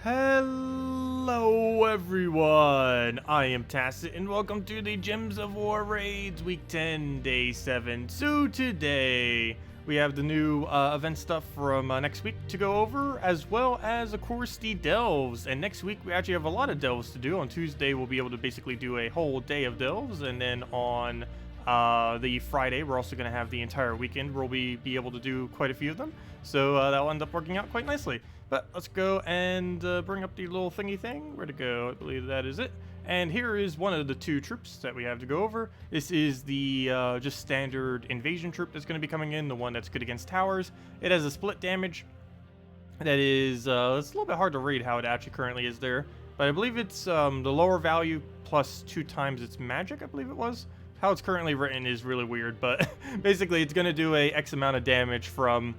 Hello everyone, I am Tacet and welcome to the Gems of War Raids Week 10, Day 7. So today we have the new event stuff from next week to go over, as well as of course the delves. And next week we actually have a lot of delves to do. On Tuesday we'll be able to basically do a whole day of delves, and then on the Friday we're also going to have the entire weekend where we'll be able to do quite a few of them. So that'll end up working out quite nicely. But let's go and bring up the little thingy thing. Where to go? I believe that is it. And here is one of the two troops that we have to go over. This is the just standard invasion troop that's going to be coming in, the one that's good against towers. It has a split damage that is, it's a little bit hard to read how it actually currently is there. But I believe it's the lower value plus 2 times its magic, I believe it was. How it's currently written is really weird, but basically it's going to do a X amount of damage from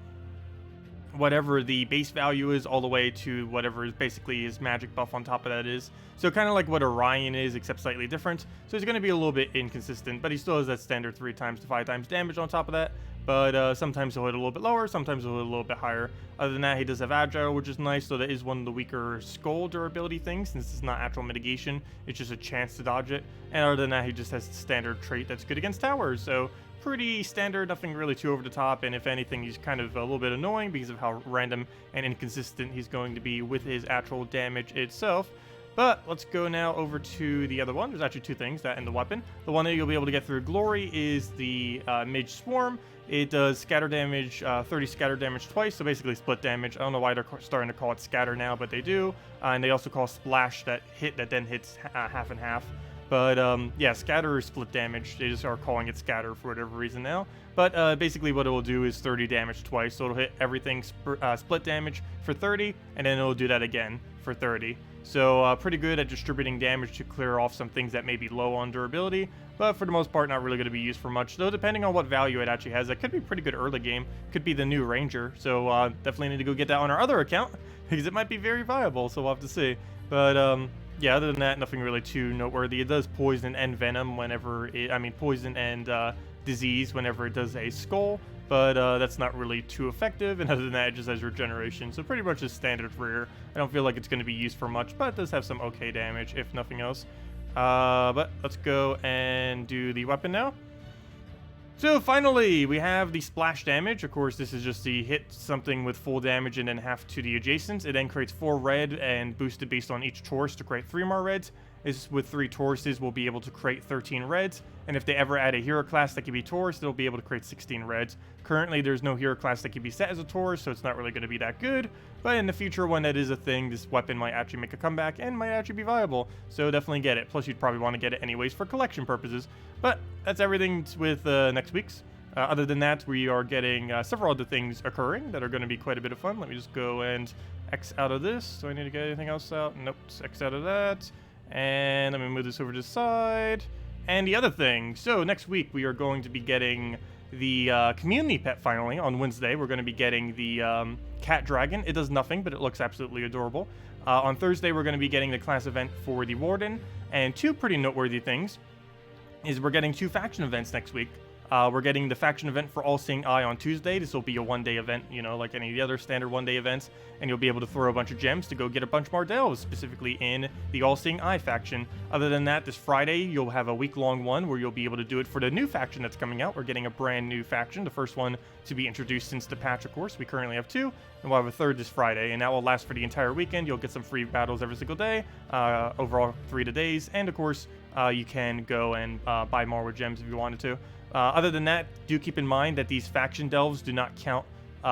whatever the base value is all the way to whatever is basically his magic buff on top of that is. So kind of like what Orion is, except slightly different. So he's going to be a little bit inconsistent, but he still has that standard 3 times to 5 times damage on top of that. But sometimes he'll hit a little bit lower, sometimes he'll hit a little bit higher. Other than that, he does have Agile, which is nice, so that is one of the weaker skull durability things, since it's not actual mitigation, it's just a chance to dodge it. And other than that, he just has the standard trait that's good against towers, so pretty standard, nothing really too over the top, and if anything, he's kind of a little bit annoying because of how random and inconsistent he's going to be with his actual damage itself. But let's go now over to the other one. There's actually 2 things, that and the weapon. The one that you'll be able to get through Glory is the Mage Swarm. It does scatter damage, 30 scatter damage twice, so basically split damage. I don't know why they're starting to call it scatter now, but they do. And they also call splash that then hits half and half. But yeah, scatter or split damage. They just are calling it scatter for whatever reason now. But basically what it will do is 30 damage twice. So it'll hit everything split damage for 30, and then it'll do that again for 30. So pretty good at distributing damage to clear off some things that may be low on durability. But for the most part, not really going to be used for much. Though depending on what value it actually has, that could be pretty good early game. Could be the new Ranger. So definitely need to go get that on our other account, because it might be very viable. So we'll have to see. But yeah, other than that, nothing really too noteworthy. It does poison and venom whenever poison and disease whenever it does a skull, but that's not really too effective, and other than that, it just has regeneration, so pretty much a standard rare. I don't feel like it's going to be used for much, but it does have some okay damage, if nothing else. But let's go and do the weapon now. So finally, we have the splash damage. Of course, this is just the hit something with full damage and then half to the adjacents. It then creates 4 red and boosted based on each Taurus to create 3 more reds. Is with 3 Tauruses, we'll be able to create 13 reds. And if they ever add a hero class that can be Taurus, they'll be able to create 16 reds. Currently, there's no hero class that can be set as a Taurus, so it's not really going to be that good. But in the future, when that is a thing, this weapon might actually make a comeback and might actually be viable. So definitely get it. Plus, you'd probably want to get it anyways for collection purposes. But that's everything with next week's. Other than that, we are getting several other things occurring that are going to be quite a bit of fun. Let me just go and X out of this. Do I need to get anything else out? Nope, just X out of that. And let me move this over to the side. And the other thing, so next week we are going to be getting the community pet finally. On Wednesday, we're going to be getting the cat dragon. It does nothing, but it looks absolutely adorable. On Thursday, we're going to be getting the class event for the warden. And 2 pretty noteworthy things is we're getting 2 faction events next week. We're getting the faction event for All Seeing Eye on Tuesday. This will be a 1-day event, you know, like any of the other standard 1-day events. And you'll be able to throw a bunch of gems to go get a bunch more delves, specifically in the All Seeing Eye faction. Other than that, this Friday, you'll have a week-long one where you'll be able to do it for the new faction that's coming out. We're getting a brand new faction, the first one to be introduced since the patch, of course. We currently have 2, and we'll have a 3rd this Friday. And that will last for the entire weekend. You'll get some free battles every single day, overall 3 days. And, of course, you can go and buy more with gems if you wanted to. Other than that, do keep in mind that these faction delves do not count, they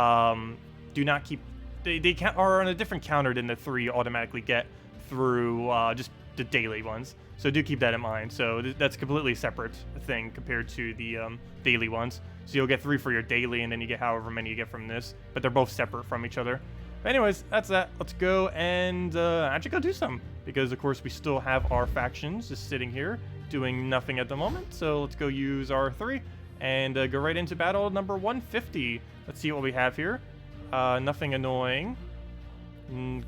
are on a different counter than the 3 you automatically get through just the daily ones. So do keep that in mind. So that's a completely separate thing compared to the daily ones. So you'll get 3 for your daily, and then you get however many you get from this. But they're both separate from each other. But anyways, that's that. Let's go and actually go do some. Because, of course, we still have our factions just sitting here doing nothing at the moment. So let's go use our 3 and go right into battle number 150. Let's see what we have here. Nothing annoying.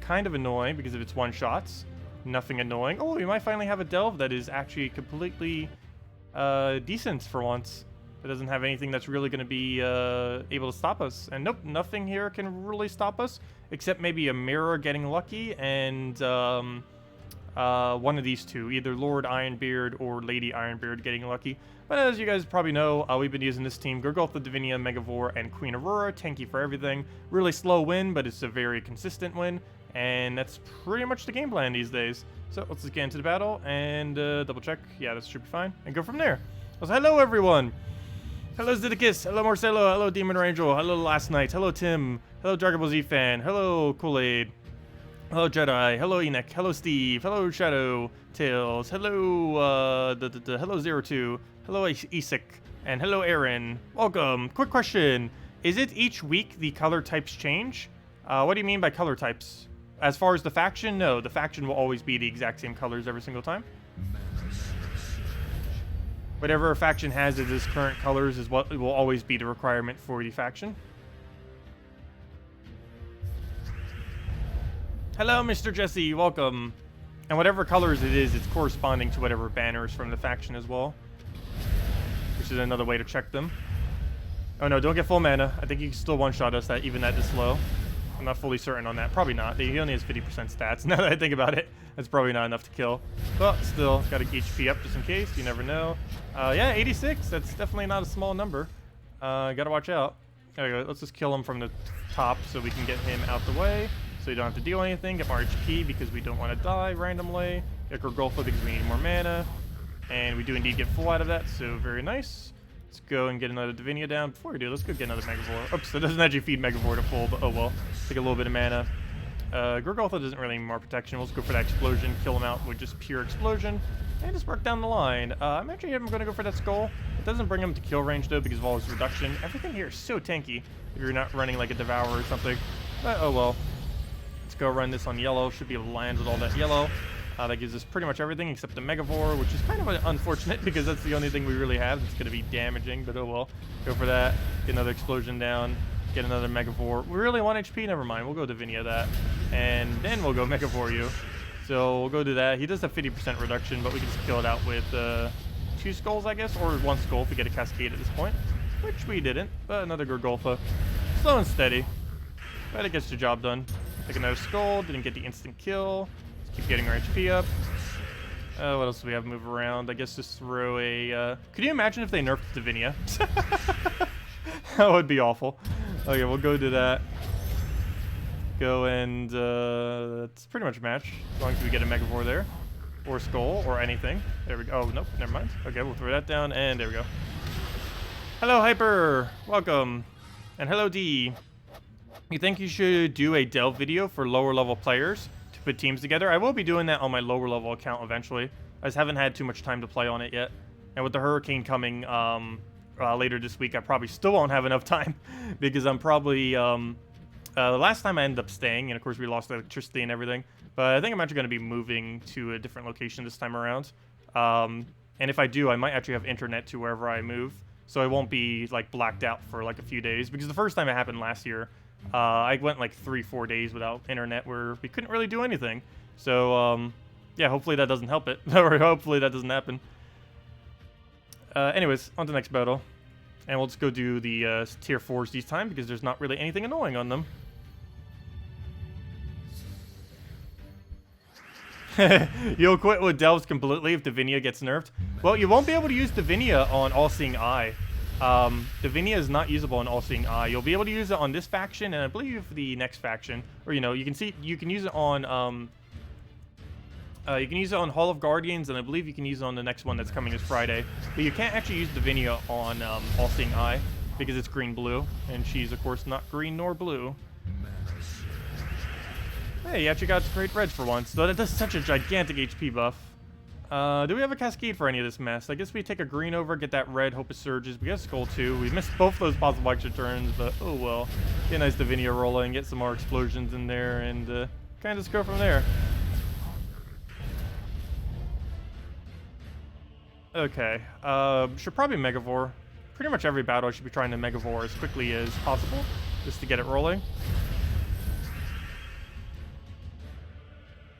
Kind of annoying because of its one-shots. Nothing annoying. Oh, we might finally have a delve that is actually completely decent for once. It doesn't have anything that's really going to be able to stop us. And nope, nothing here can really stop us. except maybe a mirror getting lucky and one of these two, either Lord Ironbeard or Lady Ironbeard getting lucky. But as you guys probably know, we've been using this team: Gorgulfa, Divinia, Megavore, and Queen Aurora. Tanky for everything. Really slow win, but it's a very consistent win. And that's pretty much the game plan these days. So let's just get into the battle and double check. Yeah, that should be fine. And go from there. So hello, everyone. Hello, Zeddicus. Hello, Marcelo. Hello, Demon Rangel. Hello, Last Night. Hello, Tim. Hello, Dragon Ball Z fan. Hello, Kool-Aid. Hello, Jedi. Hello, Enoch. Hello, Steve. Hello, Shadow Tails. Hello, hello, 02. Hello, Isak. And hello, Aaron. Welcome. Quick question. Is it each week the color types change? What do you mean by color types? As far as the faction, no. The faction will always be the exact same colors every single time. Whatever a faction has as its current colors is what will always be the requirement for the faction. Hello, Mr. Jesse. Welcome. And whatever colors it is, it's corresponding to whatever banners from the faction as well. Which is another way to check them. Oh no, don't get full mana. I think you can still one-shot us even at this low. I'm not fully certain on that. Probably not. He only has 50% stats. Now that I think about it, that's probably not enough to kill. But still, got to HP up just in case. You never know. Yeah, 86. That's definitely not a small number. Gotta watch out. Okay, let's just kill him from the top so we can get him out the way. So you don't have to deal anything. Get more HP because we don't want to die randomly. Get Gorgulfa because we need more mana. And we do indeed get full out of that, so very nice. Let's go and get another Divinia down. Before we do, let's go get another Megavore. Oops, that doesn't actually feed Megavore to full, but oh well. Take a little bit of mana. Gorgulfa doesn't really need more protection. We'll just go for that explosion, kill him out with just pure explosion, and just work down the line. I'm going to go for that skull. It doesn't bring him to kill range though because of all his reduction. Everything here is so tanky if you're not running like a Devour or something. But oh well. Let's go run this on yellow. Should be able to land with all that yellow. That gives us pretty much everything except the Megavore, which is kind of unfortunate because that's the only thing we really have that's going to be damaging, but oh well. Go for that. Get another explosion down. Get another Megavore. We really want HP? Never mind. We'll go Divinia that. And then we'll go Megavore you. So we'll go do that. He does have 50% reduction, but we can just kill it out with 2 skulls, I guess, or 1 skull if we get a Cascade at this point, which we didn't. But another Gorgulfa. Slow and steady. But it gets the job done. Take another skull. Didn't get the instant kill. Keep getting our HP up. What else do we have? Move around. I guess just throw a... Could you imagine if they nerfed Divinia? That would be awful. Okay, we'll go do that. Go and... it's pretty much a match. As long as we get a Megavore there. Or Skull, or anything. There we go. Oh, nope. Never mind. Okay, we'll throw that down, and there we go. Hello, Hyper. Welcome. And hello, D. You think you should do a delve video for lower level players? Put teams together? I will be doing that on my lower level account eventually. I just haven't had too much time to play on it yet. And with the hurricane coming later this week, I probably still won't have enough time because I'm probably the last time I ended up staying, and of course we lost electricity and everything, but I think I'm actually going to be moving to a different location this time around. And if I do, I might actually have internet to wherever I move, so I won't be like blacked out for like a few days, because the first time it happened last year, I went like 3-4 days without internet where we couldn't really do anything. So, yeah, hopefully that doesn't help it. Or hopefully that doesn't happen. Anyways, on to the next battle. And we'll just go do the tier 4s this time because there's not really anything annoying on them. You'll quit with Delves completely if Divinia gets nerfed. Well, you won't be able to use Divinia on All-Seeing Eye. Divinia is not usable on All-Seeing Eye. You'll be able to use it on this faction, and I believe the next faction, or you know, you can use it on Hall of Guardians, and I believe you can use it on the next one that's coming this Friday. But you can't actually use Divinia on All-Seeing Eye because it's green-blue, and she's of course not green nor blue. Hey, you actually got straight reds for once, though that does such a gigantic HP buff. Do we have a Cascade for any of this mess? I guess we take a green over, get that red, hope it surges. We got a Skull too. We missed both those possible extra turns, but oh well. Get a nice Divinia rolling, get some more explosions in there, and kind of just go from there. Okay, should probably Megavore. Pretty much every battle I should be trying to Megavore as quickly as possible, just to get it rolling.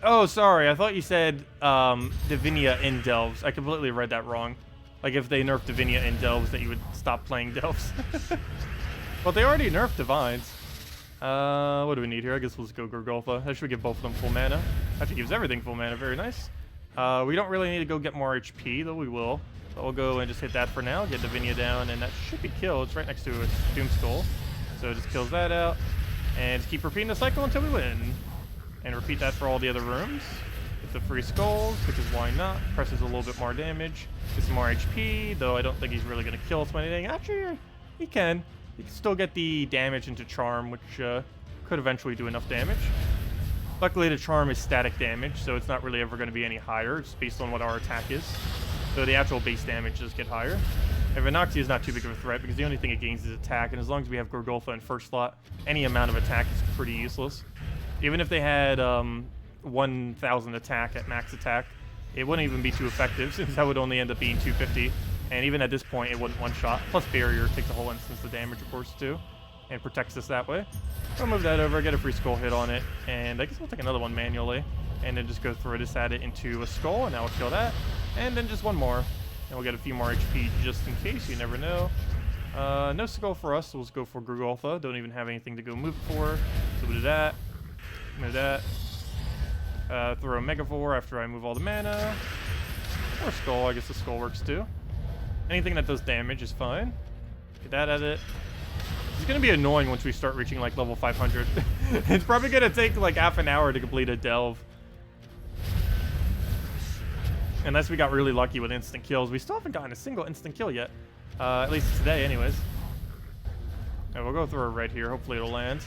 Oh, sorry. I thought you said Divinia in Delves. I completely read that wrong. Like if they nerfed Divinia in Delves, that you would stop playing Delves. Well, they already nerfed Divines. What do we need here? I guess we'll just go Gorgolfa. That should give both of them full mana. Actually gives everything full mana. Very nice. We don't really need to go get more HP, though we will. But we'll go and just hit that for now. Get Divinia down, and that should be killed. It's right next to a Doom Skull. So it just kills that out. And just keep repeating the cycle until we win. And repeat that for all the other rooms. With the free skulls, because why not? Presses a little bit more damage. Get some more HP, though I don't think he's really going to kill us with anything. Actually, he can. You can still get the damage into Charm, which could eventually do enough damage. Luckily, the Charm is static damage, so it's not really ever going to be any higher. It's based on what our attack is. So the actual base damage does get higher. And Venoxia is not too big of a threat, because the only thing it gains is attack, and as long as we have Gorgolfa in first slot, any amount of attack is pretty useless. Even if they had 1,000 attack at max attack, it wouldn't even be too effective, since that would only end up being 250. And even at this point, it wouldn't one-shot. Plus Barrier takes a whole instance of damage, of course, too. And protects us that way. I'll move that over, get a free skull hit on it. And I guess we'll take another one manually. And then just go throw this at it into a skull, and now we'll kill that. And then just one more. And we'll get a few more HP just in case, you never know. No skull for us, so we'll just go for Gorgolfa. Don't even have anything to go move for. So we'll do that. Move that. Throw a Megavore after I move all the mana. Or skull, I guess the skull works too. Anything that does damage is fine. Get that at it. It's gonna be annoying once we start reaching like level 500. It's probably gonna take like half an hour to complete a delve. Unless we got really lucky with instant kills. We still haven't gotten a single instant kill yet. At least today anyways. Yeah, we'll go through a red here. Hopefully it'll land.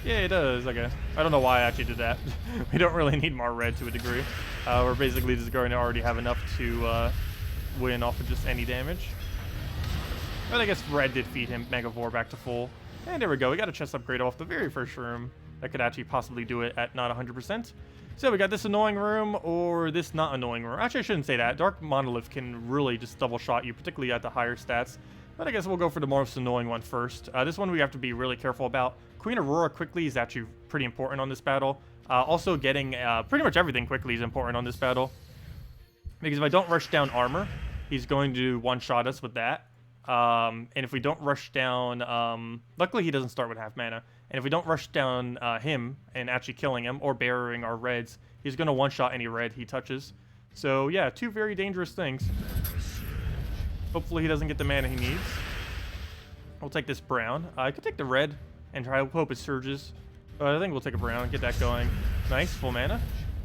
Yeah, it does. Okay. I don't know why I actually did that. We don't really need more red to a degree. We're basically just going to already have enough to win off of just any damage. But I guess red did feed him Megavore back to full. And there we go. We got a chest upgrade off the very first room that could actually possibly do it at not 100%. So we got this annoying room or this not annoying room. Actually, I shouldn't say that. Dark Monolith can really just double shot you, particularly at the higher stats. But I guess we'll go for the most annoying one first. This one we have to be really careful about. Queen Aurora quickly is actually pretty important on this battle. Also getting pretty much everything quickly is important on this battle. Because if I don't rush down armor, he's going to one-shot us with that. And if we don't rush down... luckily he doesn't start with half mana. And if we don't rush down him and actually killing him or barriering our reds, he's going to one-shot any red he touches. So yeah, two very dangerous things. Hopefully he doesn't get the mana he needs. We'll take this brown. I could take the red and try to hope it surges. But I think we'll take a brown and get that going. Nice, full mana.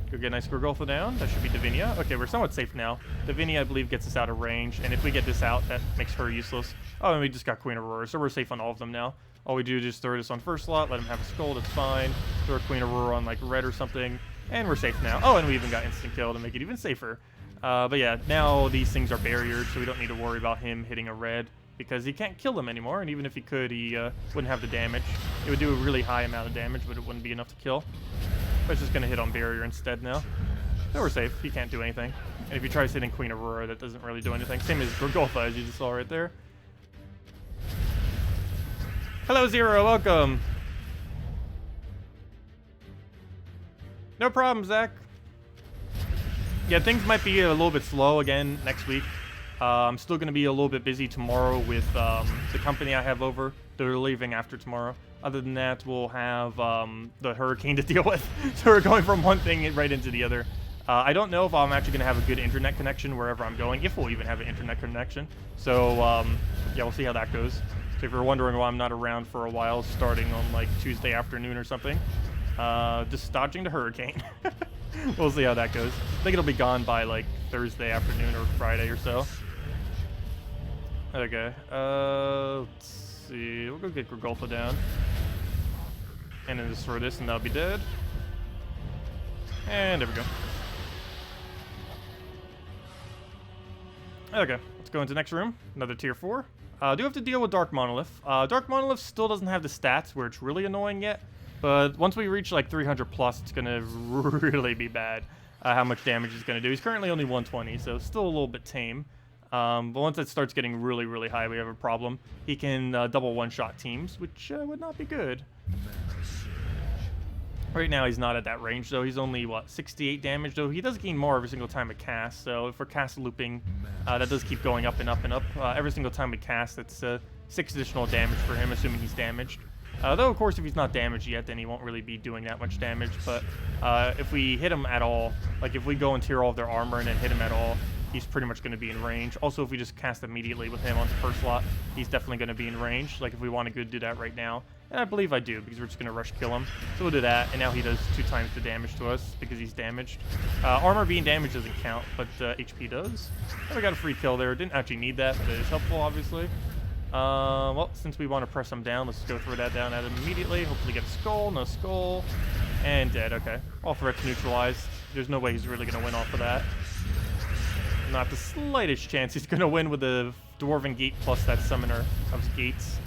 Go get a nice Gorgolfa down. That should be Divinia. Okay, we're somewhat safe now. Divinia, I believe, gets us out of range. And if we get this out, that makes her useless. Oh, and we just got Queen Aurora, so we're safe on all of them now. All we do is just throw this on first slot, let him have a skull, that's fine. Throw a Queen Aurora on, like, red or something. And we're safe now. Oh, and we even got instant kill to make it even safer. But yeah, now these things are barriered, so we don't need to worry about him hitting a red. Because he can't kill them anymore, and even if he could, he wouldn't have the damage. It would do a really high amount of damage, but it wouldn't be enough to kill. But it's just going to hit on barrier instead now. So we're safe. He can't do anything. And if he tries hitting Queen Aurora, that doesn't really do anything. Same as Gorgolfa, as you just saw right there. Hello, Zero. Welcome. No problem, Zach. Yeah, things might be a little bit slow again next week. I'm still going to be a little bit busy tomorrow with the company I have over. They're leaving after tomorrow. Other than that, we'll have the hurricane to deal with. So we're going from one thing right into the other. I don't know if I'm actually going to have a good internet connection wherever I'm going, if we'll even have an internet connection. So, yeah, we'll see how that goes. So if you're wondering why I'm not around for a while, starting on, like, Tuesday afternoon or something, just dodging the hurricane. We'll see how that goes. I think it'll be gone by, like, Thursday afternoon or Friday or so. Okay, let's see. We'll go get Gorgolfa down. And then just throw this and that'll be dead. And there we go. Okay, let's go into the next room. Another tier 4. I do have to deal with Dark Monolith. Dark Monolith still doesn't have the stats where it's really annoying yet. But once we reach like 300 plus, it's going to really be bad how much damage it's going to do. He's currently only 120, so still a little bit tame. But once it starts getting really, really high, we have a problem. He can double one-shot teams, which would not be good. Right now, he's not at that range, though. He's only, what, 68 damage, though. He does gain more every single time we cast, so if we're cast looping, that does keep going up and up and up. Every single time we cast, it's 6 additional damage for him, assuming he's damaged. Though, of course, if he's not damaged yet, then he won't really be doing that much damage. But if we hit him at all, like if we go and tear all of their armor and then hit him at all, he's pretty much going to be in range. Also, if we just cast immediately with him on the first slot, he's definitely going to be in range. Like if we want to go do that right now. And I believe I do, because we're just going to rush kill him. So we'll do that, and now he does 2 times the damage to us, because he's damaged. Armor being damaged doesn't count, but HP does. And we got a free kill there. Didn't actually need that, but it is helpful, obviously. Well, since we want to press him down, let's go throw that down at him immediately. Hopefully get a skull, no skull, and dead. Okay, all threats neutralized. There's no way he's really going to win off of that. Not the slightest chance he's going to win with the Dwarven Gate plus that Summoner of Gates.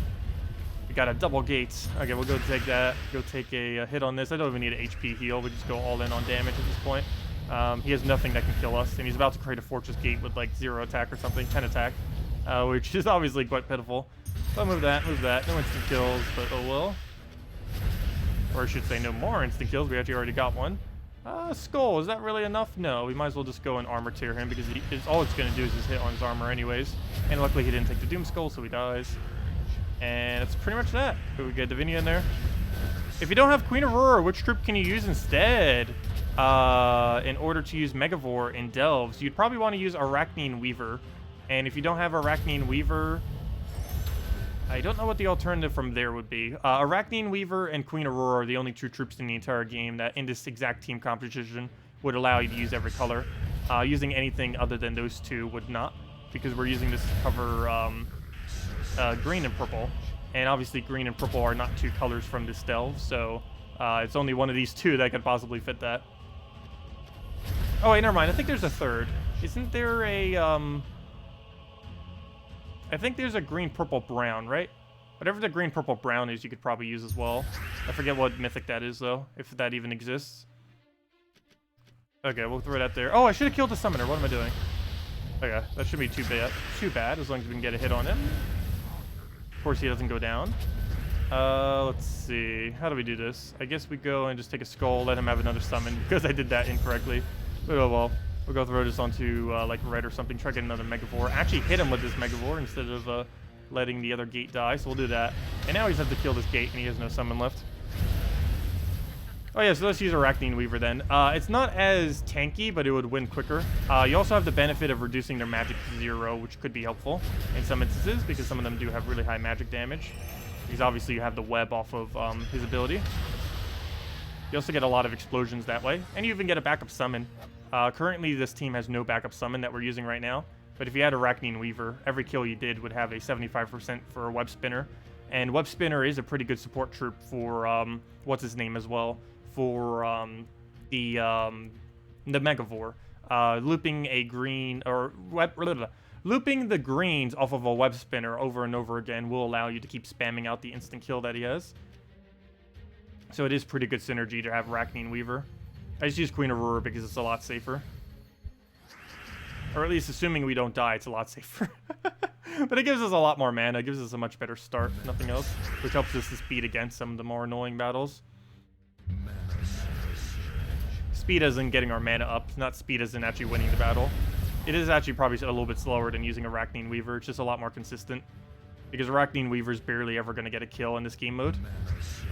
We got a double Gates. Okay, we'll go take that. Go take a hit on this. I don't even need an HP heal. We just go all in on damage at this point. He has nothing that can kill us, and he's about to create a Fortress Gate with like 0 attack or something, 10 attack, which is obviously quite pitiful. So move that, move that. No instant kills, but oh well. Or I should say no more instant kills. We actually already got one. Skull, is that really enough? No, we might as well just go and armor tear him, because all it's going to do is just hit on his armor anyways. And luckily he didn't take the Doom Skull, so he dies. And that's pretty much that. Could we get Divinia in there? If you don't have Queen Aurora, which troop can you use instead? In order to use Megavore in Delves, you'd probably want to use Arachnine Weaver. And if you don't have Arachnine Weaver, I don't know what the alternative from there would be. Arachnine Weaver and Queen Aurora are the only 2 troops in the entire game that in this exact team competition would allow you to use every color. Using anything other than those 2 would not, because we're using this to cover green and purple. And obviously green and purple are not 2 colors from this delve, so it's only one of these 2 that could possibly fit that. Oh wait, never mind. I think there's a third. Isn't there a I think there's a green, purple, brown, right? Whatever the green, purple, brown is, you could probably use as well. I forget what mythic that is, though, if that even exists. Okay, we'll throw it out there. Oh, I should have killed the summoner. What am I doing? Okay, that shouldn't be too bad, as long as we can get a hit on him. Of course, he doesn't go down. Let's see. How do we do this? I guess we go and just take a skull, let him have another summon, because I did that incorrectly. But oh well. We'll go throw this onto, like, red or something, try to get another Megavore. Actually hit him with this Megavore instead of, letting the other gate die, so we'll do that. And now he just has to kill this gate, and he has no summon left. Oh yeah, so let's use Arachnine Weaver then. It's not as tanky, but it would win quicker. You also have the benefit of reducing their magic to 0, which could be helpful in some instances, because some of them do have really high magic damage. Because obviously you have the web off of his ability. You also get a lot of explosions that way, and you even get a backup summon. Currently, this team has no backup summon that we're using right now, but if you had Arachnine Weaver, every kill you did would have a 75% for a Web Spinner, and Web Spinner is a pretty good support troop for, what's his name as well, for the Megavore. Looping a green, or looping the greens off of a Web Spinner over and over again will allow you to keep spamming out the instant kill that he has. So it is pretty good synergy to have Arachnine Weaver. I just use Queen Aurora because it's a lot safer. Or at least assuming we don't die, it's a lot safer. But it gives us a lot more mana. It gives us a much better start, if nothing else. Which helps us to speed against some of the more annoying battles. Speed as in getting our mana up, not speed as in actually winning the battle. It is actually probably a little bit slower than using Arachnine Weaver. It's just a lot more consistent. Because Arachnine Weaver is barely ever going to get a kill in this game mode.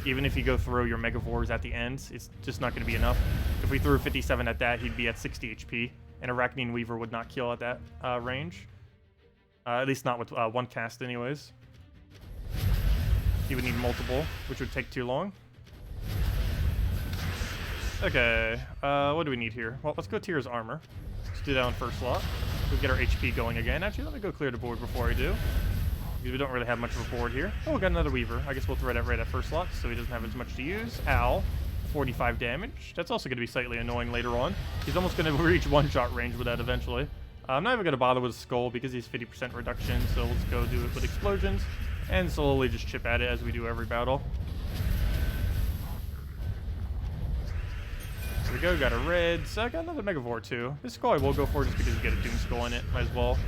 Even if you go throw your Megavores at the end, it's just not going to be enough. If we threw 57 at that, he'd be at 60 HP. And Arachnine Weaver would not kill at that range. At least not with one cast anyways. He would need multiple, which would take too long. Okay, what do we need here? Well, let's go tier his armor. Let's do that on first slot. We'll get our HP going again. Actually, let me go clear the board before I do. Because we don't really have much of a board here. Oh, we got another Weaver. I guess we'll throw that right at first slot, so he doesn't have as much to use. Ow. 45 damage. That's also going to be slightly annoying later on. He's almost going to reach one-shot range with that eventually. I'm not even going to bother with Skull because he's 50% reduction, so let's go do it with Explosions. And slowly just chip at it as we do every battle. There we go, got a red. So I got another Megavore too. This Skull I will go for just because you get a Doom Skull in it. Might as well.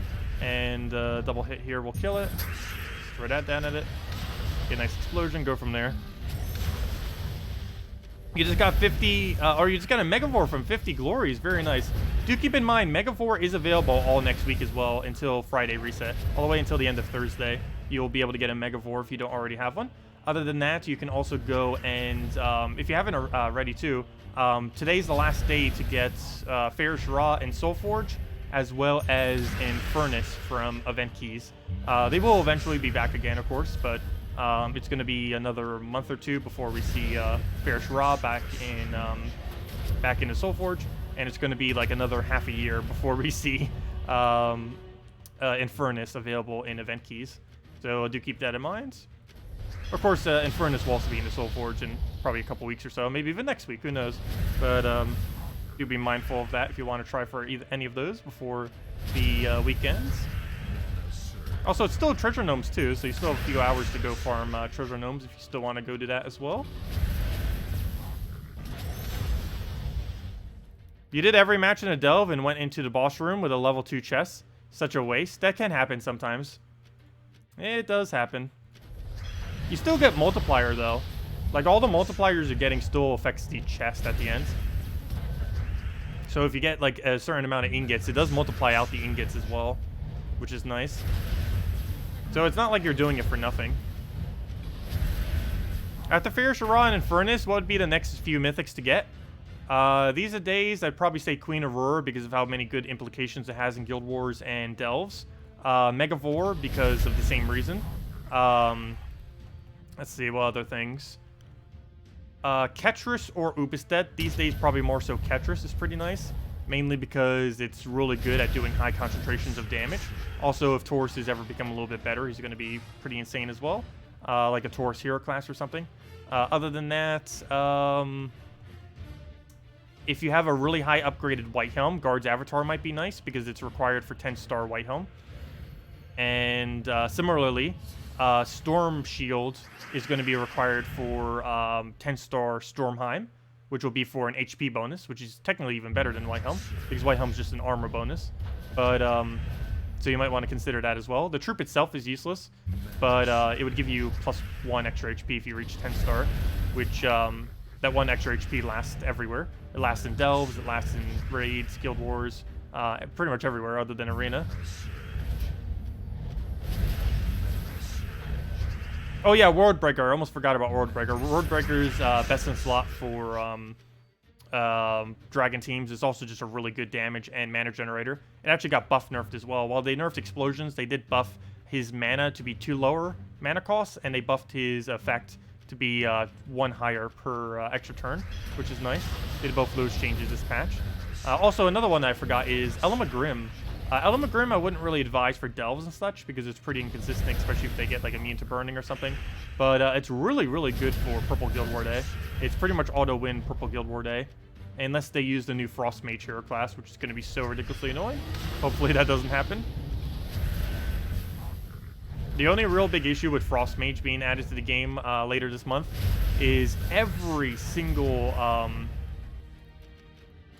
And double hit here will kill it. Just throw that down at it. Get a nice explosion, go from there. You just got 50, or you just got a Megavore from 50 glories. Very nice. Do keep in mind, Megavore is available all next week as well until Friday reset. All the way until the end of Thursday. You'll be able to get a Megavore if you don't already have one. Other than that, you can also go and, if you haven't already too, today's the last day to get Ferrous Raw and Soulforge, as well as in Furnace from event keys. They will eventually be back again, of course, but it's going to be another month or two before we see Ferrous Raw back into Soulforge, and it's going to be like another half a year before we see Infernus available in event keys. So do keep that in mind. Of course, Infernus will also be in the Soulforge in probably a couple weeks or so, maybe even next week, who knows. But do be mindful of that if you want to try for any of those before the weekends. Also, it's still Treasure Gnomes too, so you still have a few hours to go farm Treasure Gnomes if you still want to go do that as well. You did every match in a delve and went into the boss room with a level 2 chest. Such a waste. That can happen sometimes. It does happen. You still get multiplier though. Like all the multipliers you're getting still affects the chest at the end. So if you get like a certain amount of ingots, it does multiply out the ingots as well, which is nice. So it's not like you're doing it for nothing. After Ferrous Raw and Infernus, what would be the next few mythics to get? These are days I'd probably say Queen Aurora because of how many good implications it has in Guild Wars and Delves. Megavore because of the same reason. Let's see, what other things? Ketris or Ubistet. These days probably more so Ketris is pretty nice. Mainly because it's really good at doing high concentrations of damage. Also, if Taurus has ever become a little bit better, he's going to be pretty insane as well. Like a Taurus hero class or something. Other than that, if you have a really high upgraded White Helm, Guard's Avatar might be nice because it's required for 10-star White Helm. And similarly, Storm Shield is going to be required for 10-star Stormheim, which will be for an HP bonus, which is technically even better than White Helm, because White Helm is just an armor bonus. But, so you might want to consider that as well. The troop itself is useless, but it would give you +1 extra HP if you reach 10-star, which that 1 extra HP lasts everywhere. It lasts in Delves, it lasts in Raids, Guild Wars, pretty much everywhere other than Arena. Oh yeah, Worldbreaker. I almost forgot about Worldbreaker. Worldbreaker's best in slot for Dragon teams. It's also just a really good damage and mana generator. It actually got buff nerfed as well. While they nerfed explosions, they did buff his mana to be 2 lower mana costs, and they buffed his effect to be 1 higher per extra turn, which is nice. They did both of those changes this patch. Also, another one that I forgot is Element Grim. Element Grim I wouldn't really advise for Delves and such because it's pretty inconsistent, especially if they get like immune to burning or something. But it's really, really good for Purple Guild War Day. It's pretty much auto-win Purple Guild War Day. Unless they use the new Frost Mage hero class, which is going to be so ridiculously annoying. Hopefully that doesn't happen. The only real big issue with Frost Mage being added to the game later this month is every single...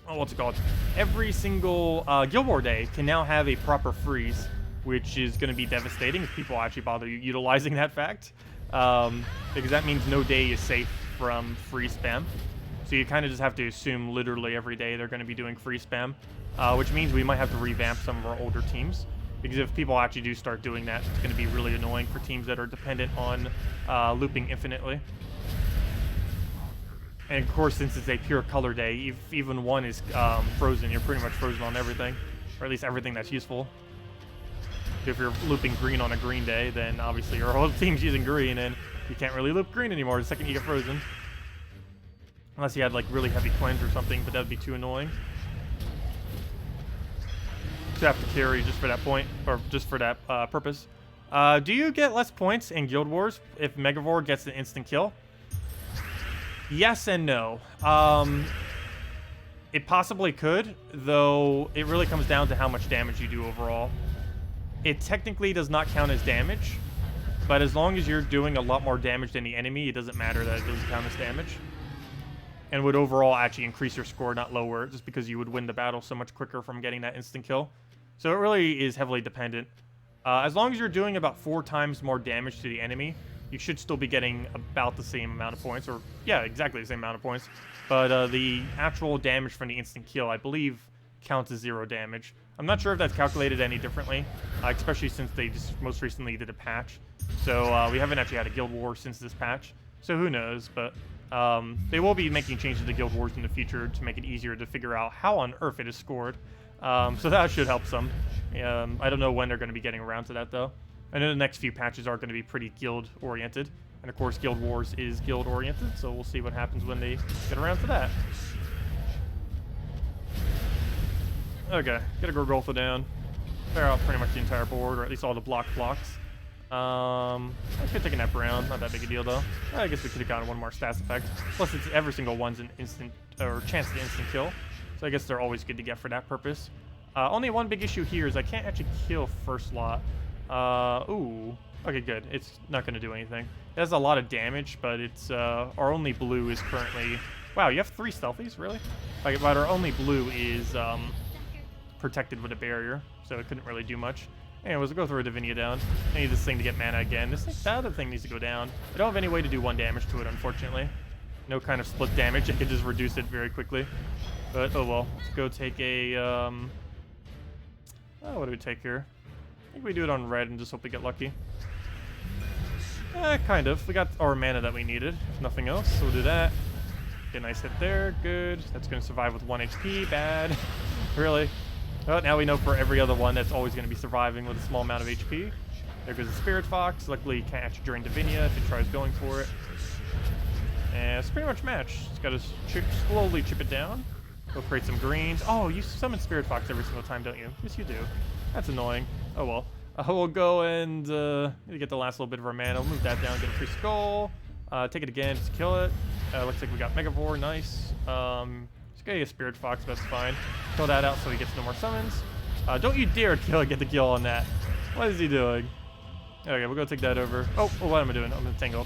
what's it called? Every single Guild War Day can now have a proper freeze, which is going to be devastating if people actually bother utilizing that fact. Because that means no day is safe from freeze spam. So you kind of just have to assume literally every day they're going to be doing freeze spam, which means we might have to revamp some of our older teams. Because if people actually do start doing that, it's going to be really annoying for teams that are dependent on looping infinitely. And of course, since it's a pure color day, if even one is frozen, you're pretty much frozen on everything. Or at least everything that's useful. If you're looping green on a green day, then obviously your whole team's using green, and you can't really loop green anymore the second you get frozen. Unless you had like really heavy cleanse or something, but that would be too annoying. To have to carry just for that point, or just for that purpose. Do you get less points in Guild Wars if Megavore gets an instant kill? Yes and no. It possibly could, though it really comes down to how much damage you do overall. It technically does not count as damage, but as long as you're doing a lot more damage than the enemy, it doesn't matter that it doesn't count as damage. And would overall actually increase your score, not lower, just because you would win the battle so much quicker from getting that instant kill. So it really is heavily dependent. As long as you're doing about 4 times more damage to the enemy, you should still be getting about the same amount of points, or yeah, exactly the same amount of points. But the actual damage from the instant kill, I believe, counts as 0 damage. I'm not sure if that's calculated any differently, especially since they just most recently did a patch So we haven't actually had a guild war since this patch. So who knows, but they will be making changes to guild wars in the future to make it easier to figure out how on earth it is scored. So that should help some. I don't know when they're going to be getting around to that, though. I know the next few patches are going to be pretty guild-oriented. And, of course, Guild Wars is guild-oriented, so we'll see what happens when they get around to that. Okay, get a Gorgolfa down. Clear out pretty much the entire board, or at least all the blocks. I could take a nap around. Not that big a deal, though. I guess we could have gotten one more stats effect. Plus, it's every single one's an instant, or chance to instant kill. So I guess they're always good to get for that purpose. Only one big issue here is I can't actually kill first lot. Ooh. Okay, good. It's not going to do anything. It has a lot of damage, but it's, our only blue is currently... Wow, you have 3 stealthies? Really? Like, but our only blue is, protected with a barrier, so it couldn't really do much. Anyways, we'll go throw a Divinia down. I need this thing to get mana again. That other thing needs to go down. I don't have any way to do 1 damage to it, unfortunately. No kind of split damage. I can just reduce it very quickly. But, oh well. Let's go take a, oh, what do we take here? I think we do it on red and just hope we get lucky. Kind of. We got our mana that we needed, if nothing else, so we'll do that. Get a nice hit there. Good. That's going to survive with 1 HP. Bad. Really? Well, now we know for every other one that's always going to be surviving with a small amount of HP. There goes the Spirit Fox. Luckily, you can't actually drain Divinia if it tries going for it. And it's pretty much matched. Just got to slowly chip it down. Go create some greens. Oh, you summon Spirit Fox every single time, don't you? Yes, you do. That's annoying. Oh, well. We'll go and get the last little bit of our mana. We'll move that down, get a free skull. Take it again, just kill it. Looks like we got Megavore. Nice. Just get a Spirit Fox, that's fine. Kill that out so he gets no more summons. Don't you dare get the kill on that. What is he doing? Okay, we'll go take that over. Oh, what am I doing? I'm gonna tangle.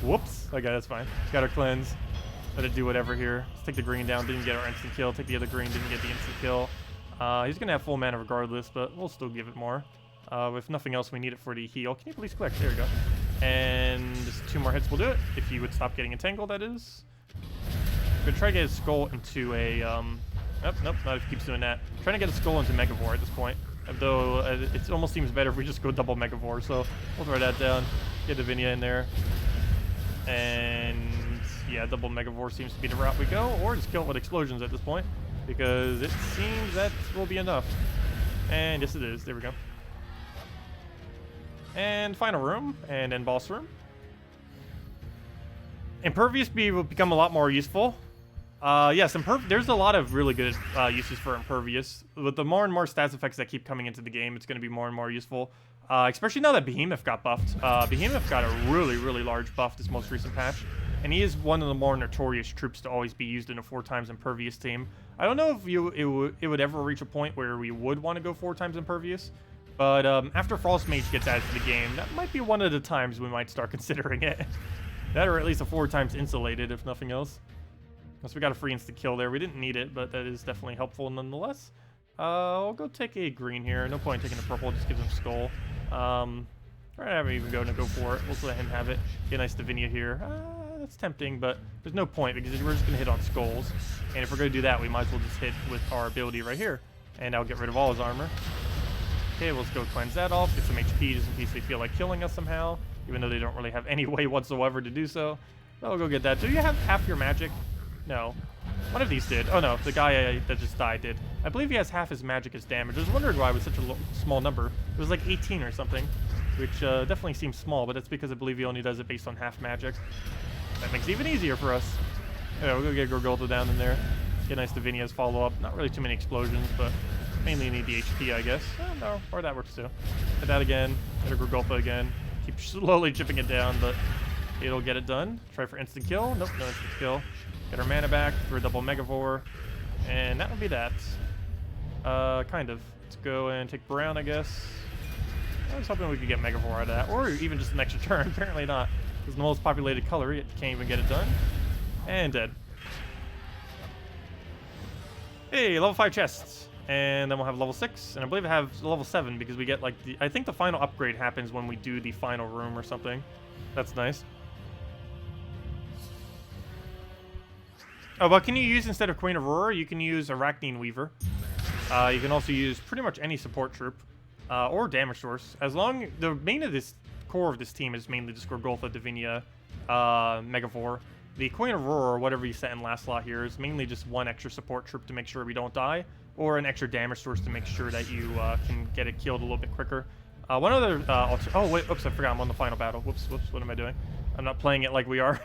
Whoops. Okay, that's fine. Got our cleanse. Let it do whatever here. Let's take the green down. Didn't get our instant kill. Take the other green. Didn't get the instant kill. He's gonna have full mana regardless, but we'll still give it more. If nothing else, we need it for the heal. Can you please click? There we go. And just 2 more hits will do it. If you would stop getting entangled, that is. I'm gonna try to get his skull into a, nope, not if he keeps doing that. I'm trying to get a skull into Megavore at this point. Though, it almost seems better if we just go double Megavore, so we'll throw that down. Get Divinia in there. And, yeah, double Megavore seems to be the route we go, or just kill it with explosions at this point, because it seems that will be enough. And yes, it is. There we go. And final room, and then boss room. Impervious Bee will become a lot more useful. Yes, there's a lot of really good uses for Impervious. With the more and more stats effects that keep coming into the game, it's going to be more and more useful. Especially now that Behemoth got buffed. Behemoth got a really, really large buff this most recent patch. And he is one of the more notorious troops to always be used in a 4x Impervious team. I don't know if it would ever reach a point where we would want to go 4x Impervious. But after Frost Mage gets added to the game, that might be one of the times we might start considering it. That or at least a 4x Insulated, if nothing else. Unless we got a free instant kill there. We didn't need it, but that is definitely helpful nonetheless. I'll go take a green here. No point in taking a purple, just gives him skull. Right, I haven't even go for it. We'll just let him have it. Get a nice Divinia here. That's tempting, but there's no point because we're just going to hit on skulls. And if we're going to do that, we might as well just hit with our ability right here. And I'll get rid of all his armor. Okay, let's go cleanse that off. Get some HP just in case they feel like killing us somehow. Even though they don't really have any way whatsoever to do so. I'll go get that. Do you have half your magic? No. One of these did. Oh no, the guy that just died did. I believe he has half his magic as damage. I was wondering why it was such a small number. It was like 18 or something, which definitely seems small, but that's because I believe he only does it based on half magic. That makes it even easier for us. Yeah, we'll go get Gorgolfa down in there. Get nice Divinia's follow-up. Not really too many explosions, but mainly need the HP, I guess. Oh, no, or that works too. Hit that again. Get a Gorgolfa again. Keep slowly chipping it down, but it'll get it done. Try for instant kill. Nope, no instant kill. Get our mana back for a double Megavore. And that would be that. Kind of. Let's go and take Brown, I guess. I was hoping we could get Megavore out of that. Or even just an extra turn. Apparently not. It's the most populated color. It can't even get it done. And dead. Hey, level 5 chests. And then we'll have level 6. And I believe I have level 7 because we get like the... I think the final upgrade happens when we do the final room or something. That's nice. Oh, but can you use, instead of Queen Aurora, you can use Arachnine Weaver. You can also use pretty much any support troop. or damage source. As long the main of this core of this team is mainly just Gorgolfa, Divinia, Megavore. The Queen Aurora, or whatever you set in last slot here, is mainly just one extra support troop to make sure we don't die, or an extra damage source to make sure that you can get it killed a little bit quicker. One other oh wait, oops, I forgot I'm on the final battle. Whoops, what am I doing? I'm not playing it like we are.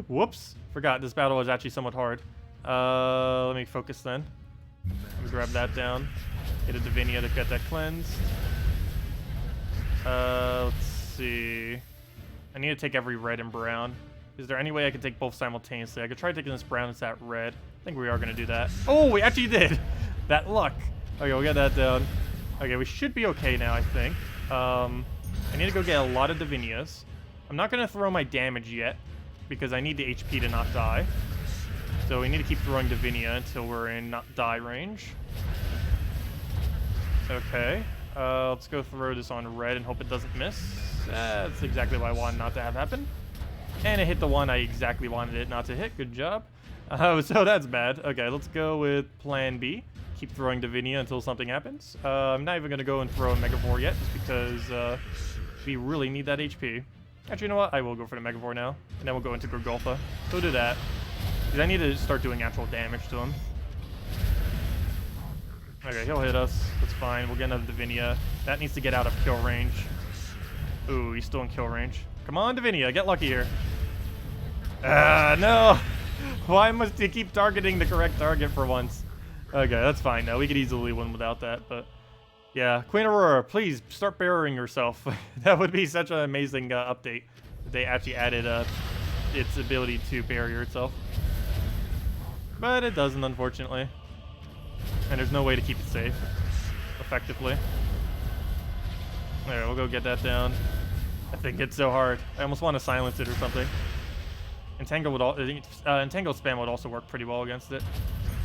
Whoops, forgot this battle is actually somewhat hard. Let me focus then. Let me grab that down. Get a Divinia to get that cleansed. Let's see. I need to take every red and brown. Is there any way I can take both simultaneously? I could try taking this brown and that red. I think we are going to do that. Oh, we actually did! That luck. Okay, we'll get that down. Okay, we should be okay now, I think. I need to go get a lot of Divinias. I'm not going to throw my damage yet, because I need the HP to not die. So we need to keep throwing Divinia until we're in not die range. Okay. Let's go throw this on red and hope it doesn't miss. That's exactly what I wanted not to have happen. And it hit the one I exactly wanted it not to hit. Good job. So that's bad. Okay, let's go with plan B. Keep throwing Divinia until something happens. I'm not even going to go and throw a Megavore yet, just because we really need that HP. Actually, you know what? I will go for the Megavore now. And then we'll go into Gorgolfa. So do that. Because I need to start doing actual damage to him. Okay, he'll hit us. That's fine. We'll get another Divinia. That needs to get out of kill range. Ooh, he's still in kill range. Come on, Divinia. Get lucky here. No. Why must you keep targeting the correct target for once? Okay, that's fine. No, we could easily win without that, but... Yeah, Queen Aurora, please start burying yourself. That would be such an amazing update. They actually added its ability to barrier itself. But it doesn't, unfortunately. And there's no way to keep it safe, effectively. There, we'll go get that down. I think it's so hard. I almost want to silence it or something. Entangle spam would also work pretty well against it.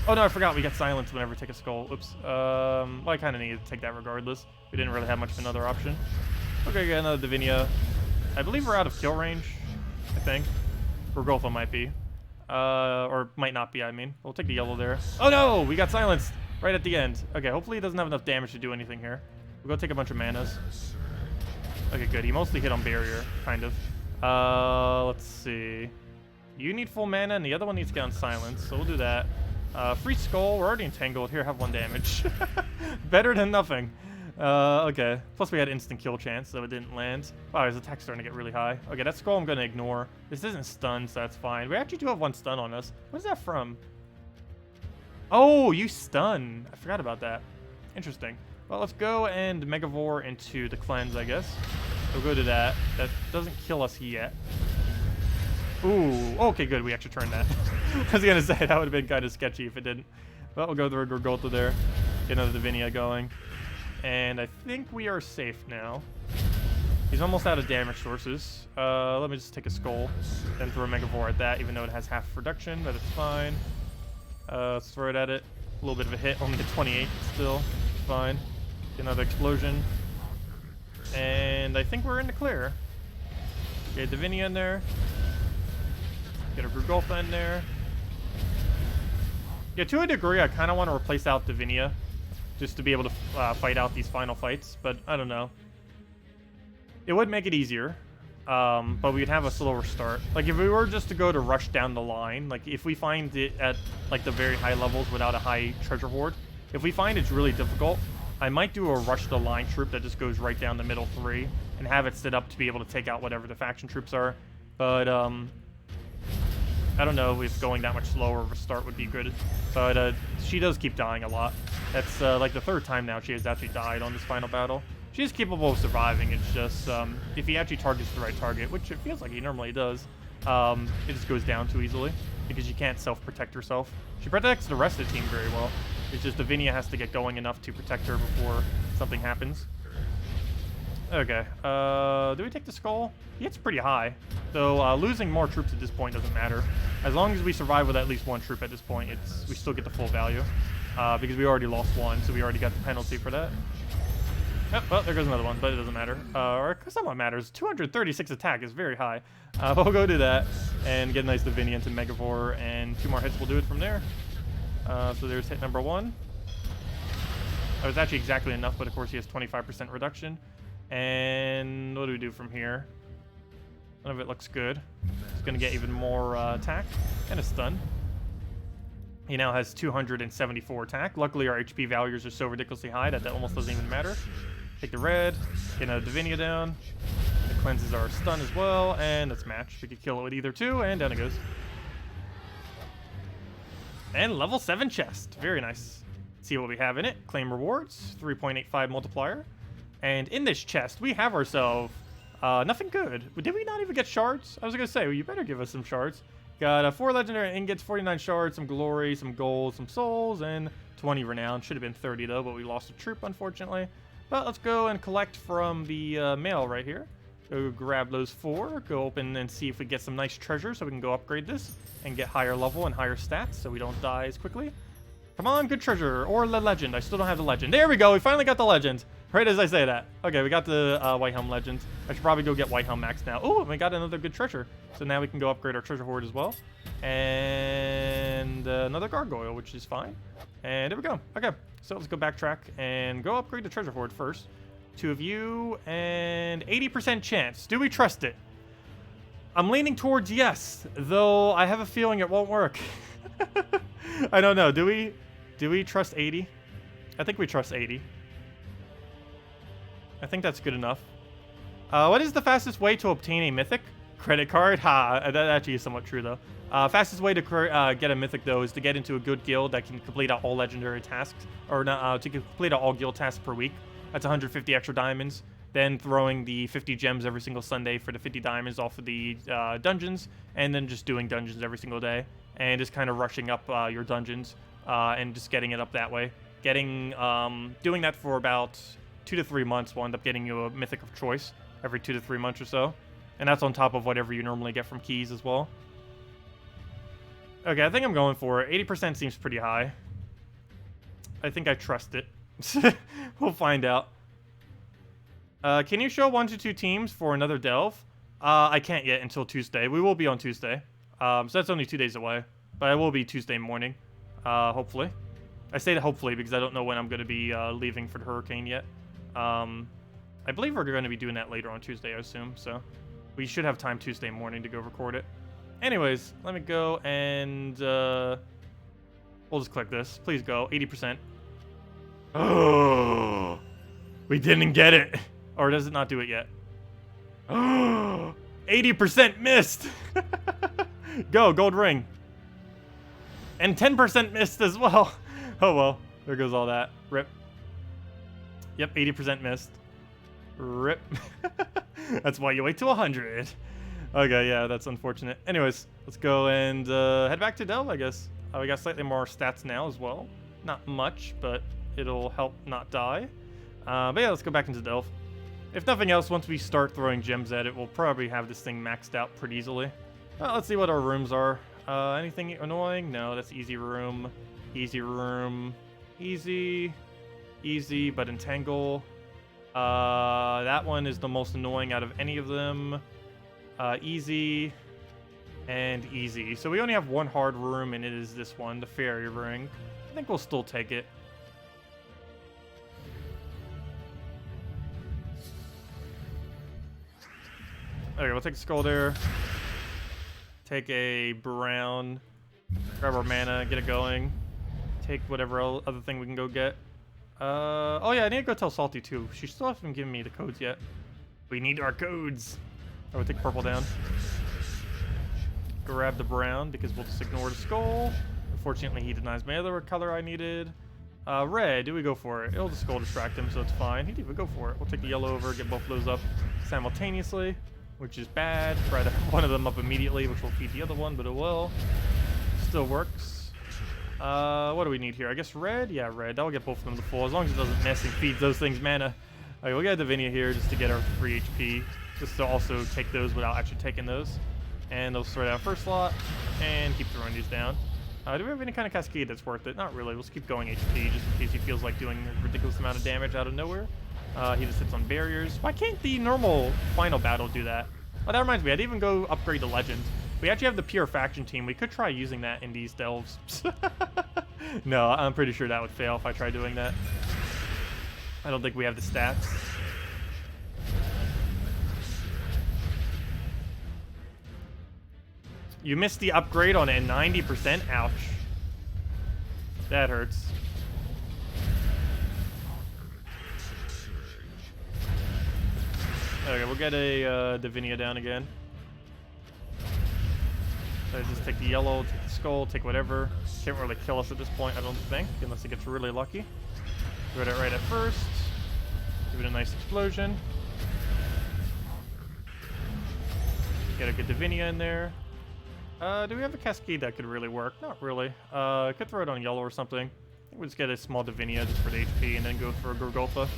Oh no, I forgot we got silence whenever we take a skull. Oops. Well, I kind of needed to take that regardless. We didn't really have much of another option. Okay, get another Divinia. I believe we're out of kill range, I think. Gorgolfa might be. Or might not be, I mean. We'll take the yellow there. Oh no! We got silenced right at the end. Okay, hopefully he doesn't have enough damage to do anything here. We'll go take a bunch of manas. Okay, good. He mostly hit on barrier, kind of. Let's see. You need full mana, and the other one needs to get on silence, so we'll do that. Free skull. We're already entangled. Here, have 1 damage. Better than nothing. Okay. Plus we had instant kill chance, so it didn't land. Wow, his attack's starting to get really high. Okay, that skull I'm going to ignore. This isn't stunned, so that's fine. We actually do have 1 stun on us. What's that from? Oh, you stun. I forgot about that. Interesting. Well, let's go and Megavore into the cleanse, I guess. We'll go to that. That doesn't kill us yet. Ooh, okay, good. We actually turned that. I was going to say, that would have been kind of sketchy if it didn't. But we'll go through Gorgolfa there. Get another Divinia going. And I think we are safe now. He's almost out of damage sources. Let me just take a skull. Then throw a Megavore at that, even though it has half reduction, but it's fine. Let's throw it at it. A little bit of a hit. Only at 28 still. It's fine. Get another explosion. And I think we're in the clear. Get Divinia in there. Get a Gorgolfa in there. Yeah, to a degree, I kind of want to replace out Divinia just to be able to fight out these final fights, but I don't know. It would make it easier, but we'd have a slower start. Like, if we were just to go to rush down the line, like, if we find it at, like, the very high levels without a high treasure hoard, if we find it's really difficult, I might do a rush the line troop that just goes right down the middle 3 and have it sit up to be able to take out whatever the faction troops are, but, I don't know if going that much slower of a start would be good, but she does keep dying a lot. That's like the 3rd time now she has actually died on this final battle. She is capable of surviving. It's just if he actually targets the right target, which it feels like he normally does, it just goes down too easily because she can't self-protect herself. She protects the rest of the team very well. It's just Divinia has to get going enough to protect her before something happens. Okay, do we take the skull? He hits pretty high, so losing more troops at this point doesn't matter. As long as we survive with at least 1 troop at this point, we still get the full value, because we already lost 1, so we already got the penalty for that. Yep, well, there goes another one, but it doesn't matter. Or somewhat matters. 236 attack is very high. But we'll go do that and get a nice Divinia into Megavore, and 2 more hits will do it from there. So there's hit number 1. That was actually exactly enough, but of course he has 25% reduction. And what do we do from here? None of it looks good. He's going to get even more attack and a stun. He now has 274 attack. Luckily, our HP values are so ridiculously high that almost doesn't even matter. Take the red, get a Divinia down. It cleanses our stun as well, and let's match. We could kill it with either two, and down it goes. And level 7 chest. Very nice. Let's see what we have in it. Claim rewards, 3.85 multiplier. And in this chest, we have ourselves nothing good. Did we not even get shards? I was going to say, well, you better give us some shards. Got 4 legendary ingots, 49 shards, some glory, some gold, some souls, and 20 renown. Should have been 30 though, but we lost a troop, unfortunately. But let's go and collect from the mail right here. Go grab those 4, go open and see if we get some nice treasure so we can go upgrade this and get higher level and higher stats so we don't die as quickly. Come on, good treasure, or the legend. I still don't have the legend. There we go, we finally got the legend. Right as I say that. Okay, we got the White Helm legend. I should probably go get White Helm max now. Oh, we got another good treasure. So now we can go upgrade our treasure hoard as well. And another gargoyle, which is fine. And there we go. Okay, so let's go backtrack and go upgrade the treasure hoard first. 2 of you, and 80% chance. Do we trust it? I'm leaning towards yes, though I have a feeling it won't work. I don't know. Do we trust 80? I think we trust 80. I think that's good enough. What is the fastest way to obtain a mythic? Credit card? Ha, that actually is somewhat true though. Fastest way to get a mythic though is to get into a good guild that can complete out all legendary tasks, or to complete out all guild tasks per week. That's 150 extra diamonds. Then throwing the 50 gems every single Sunday for the 50 diamonds off of the dungeons, and then just doing dungeons every single day, and just kind of rushing up your dungeons and just getting it up that way. Doing that for about 2 to 3 months will end up getting you a mythic of choice every 2 to 3 months or so, and that's on top of whatever you normally get from keys as well. Okay, I think I'm going for it. 80% seems pretty high. I think I trust it. We'll find out. Can you show 1 to 2 teams for another delve? I can't yet until Tuesday. We will be on Tuesday. So that's only 2 days away. But I will be Tuesday morning. Hopefully. I say hopefully because I don't know when I'm going to be leaving for the hurricane yet. I believe we're going to be doing that later on Tuesday, I assume. So we should have time Tuesday morning to go record it. Anyways, let me go and we'll just click this. Please go. 80%. Oh, we didn't get it. Or does it not do it yet? Oh, 80% missed. Go, gold ring. And 10% missed as well. Oh well, there goes all that. Rip. Yep, 80% missed. Rip. That's why you wait to 100. Okay, yeah, that's unfortunate. Anyways, let's go and head back to Delve, I guess. We got slightly more stats now as well. Not much, but it'll help not die. But yeah, let's go back into Delve. If nothing else, once we start throwing gems at it, we'll probably have this thing maxed out pretty easily. Let's see what our rooms are. Anything annoying? No, that's easy room. Easy room. Easy. Easy, but entangle. That one is the most annoying out of any of them. Easy. And easy. So we only have one hard room, and it is this one, the fairy ring. I think we'll still take it. Okay, we'll take a skull there. Take a brown. Grab our mana, get it going. Take whatever other thing we can go get. Oh yeah, I need to go tell Salty too. She still hasn't given me the codes yet. We need our codes. I would take purple down. Grab the brown because we'll just ignore the skull. Unfortunately, he denies my other color I needed. Red, do we go for it? It'll just skull distract him, so it's fine. He didn't even go for it. We'll take the yellow over, get both of those up simultaneously, which is bad. Try to one of them up immediately, which will feed the other one, but it will. Still works. What do we need here? I guess red? Yeah, red. That'll get both of them to full, as long as it doesn't mess and feeds those things mana. Okay, we'll get a Divinia here just to get our free HP, just to also take those without actually taking those. And they'll throw down first slot, and keep throwing these down. Do we have any kind of cascade that's worth it? Not really. We'll just keep going HP, just in case he feels like doing a ridiculous amount of damage out of nowhere. He just hits on barriers. Why can't the normal final battle do that? Oh, that reminds me. I'd even go upgrade the legend. We actually have the pure faction team. We could try using that in these delves. No, I'm pretty sure that would fail if I try doing that. I don't think we have the stats. You missed the upgrade on a 90%? Ouch. That hurts. Okay, we'll get a Divinia down again. So just take the yellow, take the skull, take whatever. Can't really kill us at this point, I don't think, unless he gets really lucky. Throw it right at first. Give it a nice explosion. Get a good Divinia in there. Do we have a Cascade that could really work? Not really. I could throw it on yellow or something. I think we'll just get a small Divinia just for the HP and then go for a Gorgulfa.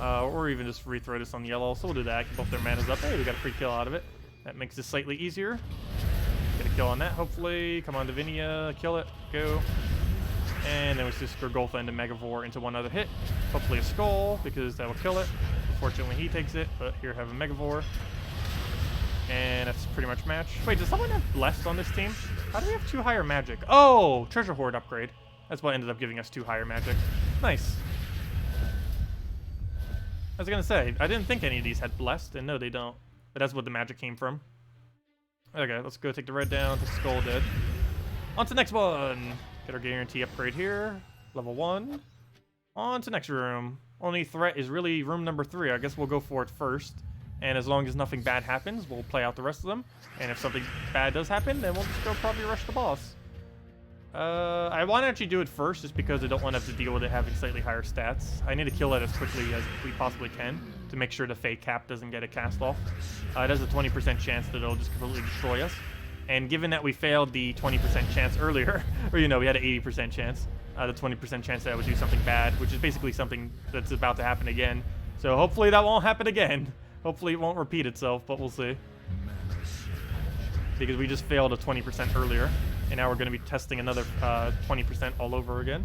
Or even just rethrow this on yellow. So we'll do that. Keep both their manas up. Hey, we got a free kill out of it. That makes it slightly easier. Get a kill on that, hopefully. Come on, Divinia. Kill it. Go. And then we just Gorgulfa into Megavore into one other hit. Hopefully a Skull, because that will kill it. Unfortunately, he takes it. But here, have a Megavore. And that's pretty much match. Wait, does someone have Blessed on this team? How do we have 2 higher magic? Oh, Treasure Hoard upgrade. That's what ended up giving us 2 higher magic. Nice. I was gonna say, I didn't think any of these had Blessed, and no, they don't. But that's what the magic came from. Okay, let's go take the red down, take the skull dead. On to the next one. Get our guarantee upgrade here. Level 1. On to next room. Only threat is really room number 3. I guess we'll go for it first. And as long as nothing bad happens, we'll play out the rest of them. And if something bad does happen, then we'll just go probably rush the boss. I want to actually do it first just because I don't want to have to deal with it having slightly higher stats. I need to kill it as quickly as we possibly can to make sure the Fake Cap doesn't get a cast off. It has a 20% chance that it'll just completely destroy us. And given that we failed the 20% chance earlier, or you know, we had an 80% chance, the 20% chance that I would do something bad, which is basically something that's about to happen again. So hopefully that won't happen again. Hopefully it won't repeat itself, but we'll see. Because we just failed a 20% earlier, and now we're going to be testing another 20% all over again.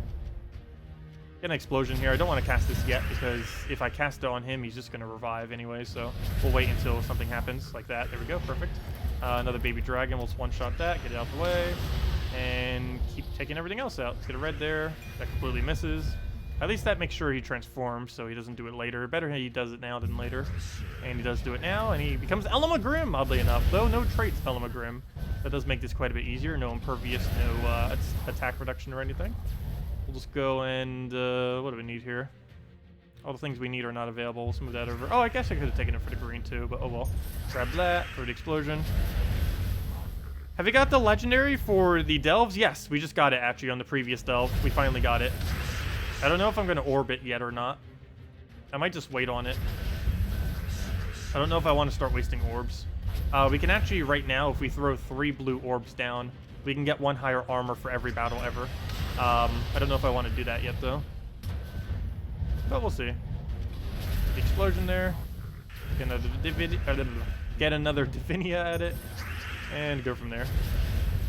Get an explosion here. I don't want to cast this yet, because if I cast it on him, he's just going to revive anyway, so we'll wait until something happens like that. There we go, perfect. Another baby dragon, we'll just one-shot that, get it out the way, and keep taking everything else out. Let's get a red there. That completely misses. At least that makes sure he transforms so he doesn't do it later. Better he does it now than later. And he does do it now, and he becomes Elamagrim, oddly enough. Though no traits Elamagrim. That does make this quite a bit easier. No impervious, no attack reduction or anything. We'll just go and, what do we need here? All the things we need are not available. We'll smooth that over. Oh, I guess I could have taken it for the green too, but oh well. Grab that for the explosion. Have you got the legendary for the delves? Yes, we just got it actually on the previous delve. We finally got it. I don't know if I'm going to orbit yet or not. I might just wait on it. I don't know if I want to start wasting orbs. We can actually, right now, if we throw 3 blue orbs down, we can get 1 higher armor for every battle ever. I don't know if I want to do that yet, though. But we'll see. The explosion there. Get another Divinia at it. And go from there.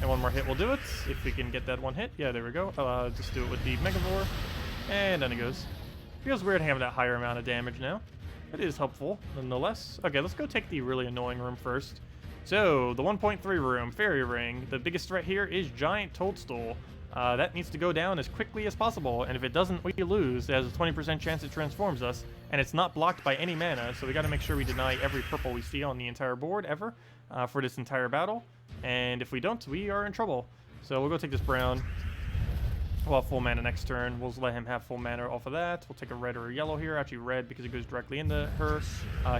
And 1 more hit will do it. If we can get that 1 hit. Yeah, there we go. Just do it with the Megavore. And then it goes. Feels weird having that higher amount of damage now. It is helpful, nonetheless. Okay, let's go take the really annoying room first. So, the 1.3 room, Fairy Ring. The biggest threat here is Giant Toadstool. That needs to go down as quickly as possible, and if it doesn't, we lose. There's a 20% chance it transforms us, and it's not blocked by any mana, so we gotta make sure we deny every purple we see on the entire board, ever, for this entire battle. And if we don't, we are in trouble. So we'll go take this brown. We'll have full mana next turn. We'll just let him have full mana off of that. We'll take a red or a yellow here. Actually red because it goes directly into her.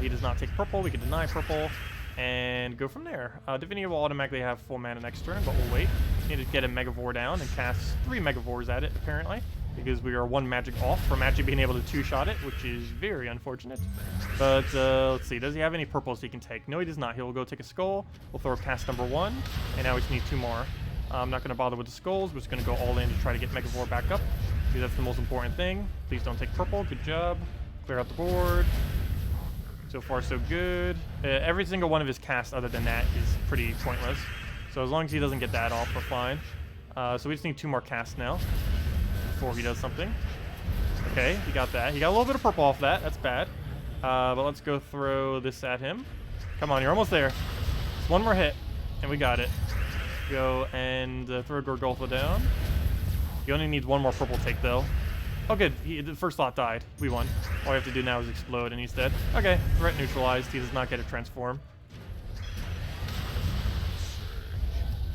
He does not take purple. We can deny purple. And go from there. Divinia will automatically have full mana next turn, but we'll wait. Need to get a Megavore down and cast 3 Megavores at it, apparently. Because we are 1 magic off from actually being able to 2-shot it, which is very unfortunate. But let's see, does he have any purples he can take? No, he does not. He'll go take a skull. We'll throw cast number 1, and now we just need 2 more. I'm not going to bother with the skulls. We're just going to go all in to try to get Megavore back up. Because that's the most important thing. Please don't take purple. Good job. Clear out the board. So far, so good. Every single one of his casts other than that is pretty pointless. So as long as he doesn't get that off, we're fine. So we just need 2 more casts now before he does something. Okay, he got that. He got a little bit of purple off that. That's bad. But let's go throw this at him. Come on, you're almost there. Just 1 more hit, and we got it. Go and throw Gorgulfa down. He only needs 1 more purple take, though. Oh, good. The first lot died. We won. All we have to do now is explode, and he's dead. Okay, threat neutralized. He does not get a transform.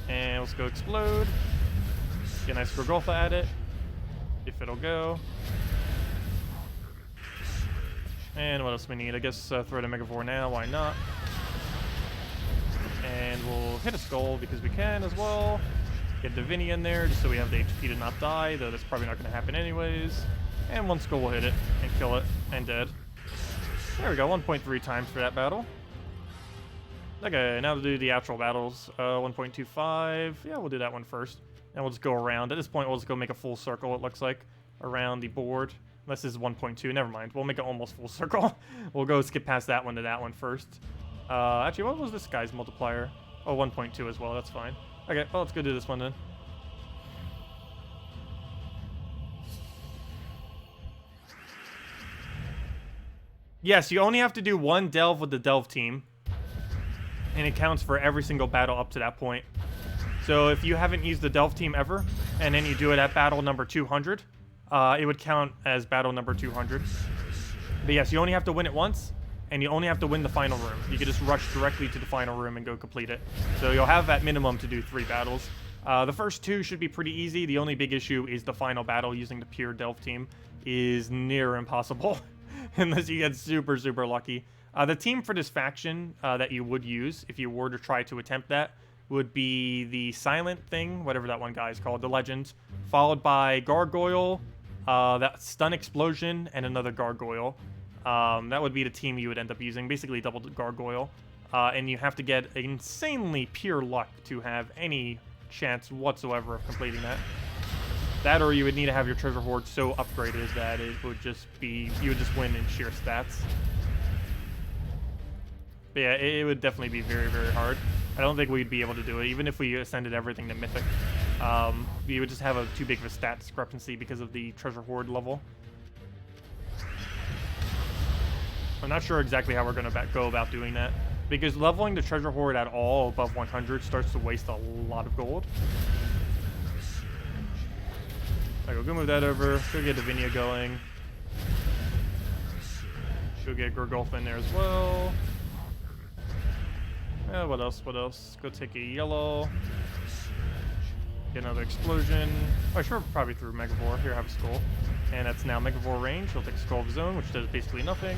And let's go explode. Get a nice Gorgolfa at it. If it'll go. And what else we need? I guess throw it a Megavore now. Why not? And we'll hit a skull because we can as well. Get Divini in there just so we have the HP to not die, though that's probably not going to happen anyways. And one skull will hit it and kill it and dead. There we go, 1.3 times for that battle. Okay, now to do the actual battles. 1.25. Yeah, we'll do that one first. And we'll just go around. At this point, we'll just go make a full circle, it looks like, around the board. Unless this is 1.2. Never mind. We'll make it almost full circle. We'll go skip past that one to that one first. Actually, what was this guy's multiplier? Oh, 1.2 as well. That's fine. Okay, well, let's go do this one then. Yes, you only have to do one delve with the delve team. And it counts for every single battle up to that point. So if you haven't used the delve team ever, and then you do it at battle number 200, it would count as battle number 200. But yes, you only have to win it once, and you only have to win the final room. You can just rush directly to the final room and go complete it. So you'll have at minimum to do 3 battles. The first 2 should be pretty easy. The only big issue is the final battle using the pure delve team is near impossible unless you get super, super lucky. The team for this faction that you would use if you were to try to attempt that would be the Silent Thing, whatever that one guy is called, the Legend, followed by Gargoyle, that Stun Explosion, and another Gargoyle. That would be the team you would end up using, basically double Gargoyle. And you have to get insanely pure luck to have any chance whatsoever of completing that. That, or you would need to have your treasure hoard so upgraded that it would just be, you would just win in sheer stats. But yeah, it would definitely be very, very hard. I don't think we'd be able to do it, even if we ascended everything to Mythic. We would just have a too big of a stat discrepancy because of the treasure hoard level. I'm not sure exactly how we're going to go about doing that, because leveling the treasure hoard at all above 100 starts to waste a lot of gold. Alright, we'll go move that over. Go get Divinia going. Go get Gorgolfa in there as well. What else? What else? Go take a yellow. Get another explosion. Oh, sure, probably through Megavore. Here, have a skull. And that's now Megavore range. We'll take Skull of his own, which does basically nothing.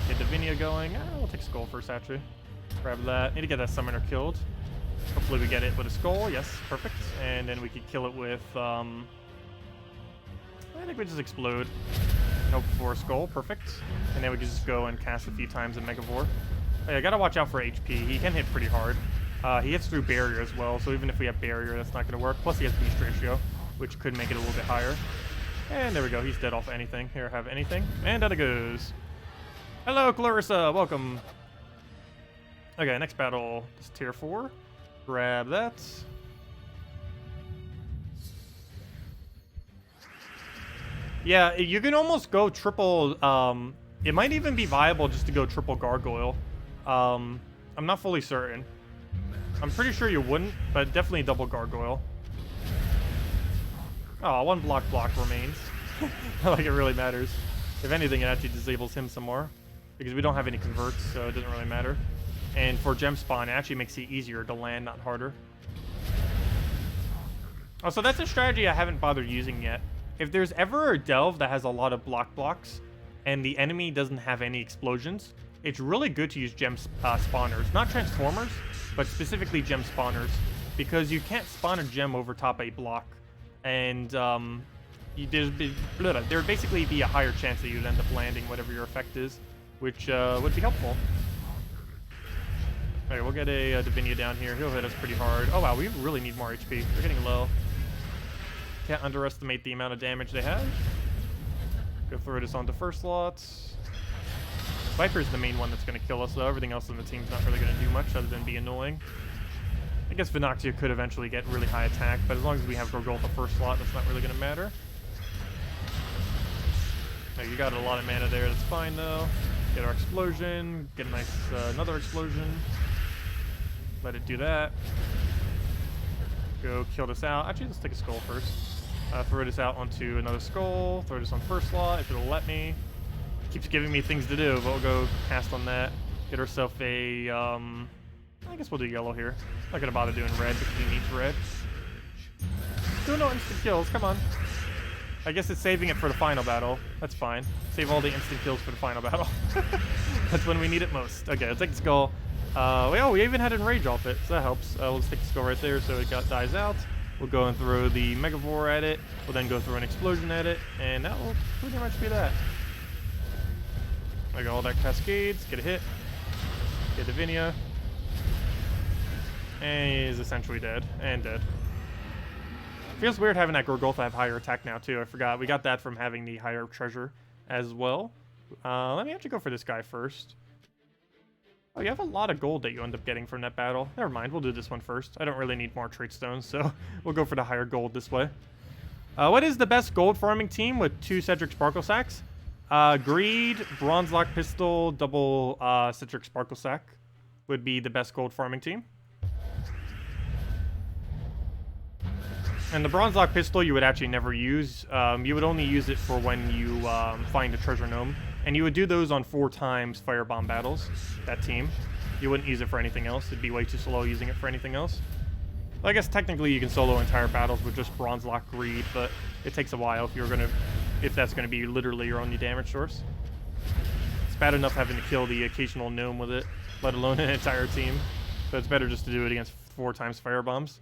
Get Divinia going. We'll take Skull first, actually. Grab that. Need to get that summoner killed. Hopefully we get it with a skull. Yes, perfect. And then we could kill it with, I think we just explode. Hope for a skull. Perfect. And then we can just go and cast a few times in Megavore. Oh, yeah, gotta watch out for HP. He can hit pretty hard. He hits through barrier as well, so even if we have barrier, that's not gonna work. Plus he has beast ratio, which could make it a little bit higher. And there we go. He's dead off anything. Here, have anything. And out it goes. Hello, Clarissa. Welcome. Okay, next battle is tier 4. Grab that. Yeah, you can almost go triple. It might even be viable just to go triple Gargoyle. I'm not fully certain. I'm pretty sure you wouldn't, but definitely double Gargoyle. Oh, one block remains. Not like it really matters. If anything, it actually disables him some more, because we don't have any converts, so it doesn't really matter. And for gem spawn, it actually makes it easier to land, not harder. Oh, so that's a strategy I haven't bothered using yet. If there's ever a delve that has a lot of blocks, and the enemy doesn't have any explosions, it's really good to use gem spawners. Not transformers, but specifically gem spawners, because you can't spawn a gem over top a block. And there'd basically be a higher chance that you'd end up landing whatever your effect is, which would be helpful. Alright, we'll get a Divinia down here. He'll hit us pretty hard. Oh wow, we really need more HP. We're getting low. Can't underestimate the amount of damage they have. Go throw this onto first slots. Viper's the main one that's going to kill us, though. Everything else on the team's not really going to do much other than be annoying. I guess Vinoxia could eventually get really high attack, but as long as we have Gorgolfa first slot, that's not really going to matter. Oh, you got a lot of mana there. That's fine, though. Get our explosion. Get a nice another explosion. Let it do that. Go kill this out. Actually, let's take a skull first. Throw this out onto another skull. Throw this on first slot if it'll let me. Keeps giving me things to do, but we'll go cast on that. Get ourselves a, I guess we'll do yellow here. Not gonna bother doing red because he needs red. Still no instant kills, come on. I guess it's saving it for the final battle. That's fine. Save all the instant kills for the final battle. That's when we need it most. Okay, let's take the skull. We even had Enrage off it, so that helps. We'll just take the skull right there so it dies out. We'll go and throw the Megavore at it. We'll then go throw an explosion at it, and that will pretty much be that. I got all that cascades, get a hit. Get Divinia. And he's essentially dead. And dead. Feels weird having that Gorgolfa have higher attack now too. I forgot. We got that from having the higher treasure as well. Let me actually go for this guy first. Oh, you have a lot of gold that you end up getting from that battle. Never mind, we'll do this one first. I don't really need more trait stones, so we'll go for the higher gold this way. What is the best gold farming team with 2 Cedric Sparkle Sacks? Greed, Bronze Lock Pistol, double Cedric Sparkle Sack would be the best gold farming team. And the Bronze Lock Pistol you would actually never use. You would only use it for when you find a treasure gnome. And you would do those on 4 times Firebomb battles, that team. You wouldn't use it for anything else. It'd be way too slow using it for anything else. Well, I guess technically you can solo entire battles with just Bronze Lock Greed, but it takes a while if that's gonna be literally your only damage source. It's bad enough having to kill the occasional gnome with it, let alone an entire team. So it's better just to do it against 4 times Firebombs.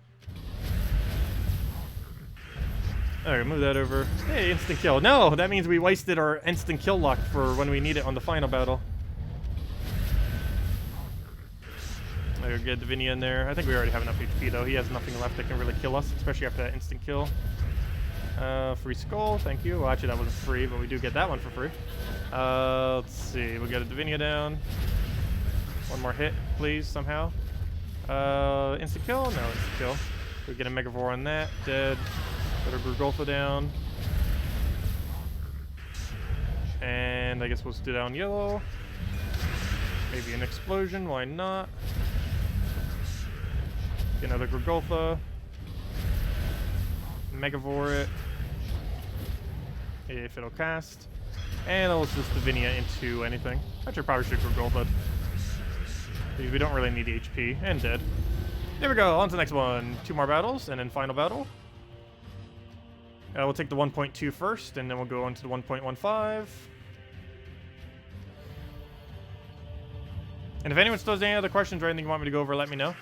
Alright, move that over. Hey, instant kill. No, that means we wasted our instant kill luck for when we need it on the final battle. There, get Divinia in there. I think we already have enough HP though. He has nothing left that can really kill us, especially after that instant kill. Free skull, thank you. Well, actually that wasn't free, but we do get that one for free. Let's see, we'll get a Divinia down. One more hit, please, somehow. Instant kill? No, instant kill. We get a Megavore on that, dead. Put our Gorgolfa down. And I guess we'll do down yellow. Maybe an explosion, why not? Get another Gorgolfa. Megavore it. If it'll cast. And I'll just Divinia into anything. Actually, probably should Gorgolfa. Because we don't really need the HP. And dead. There we go, on to the next one. 2 more battles, and then final battle. We'll take the 1.2 first, and then we'll go on to the 1.15. And if anyone still has any other questions or anything you want me to go over, let me know.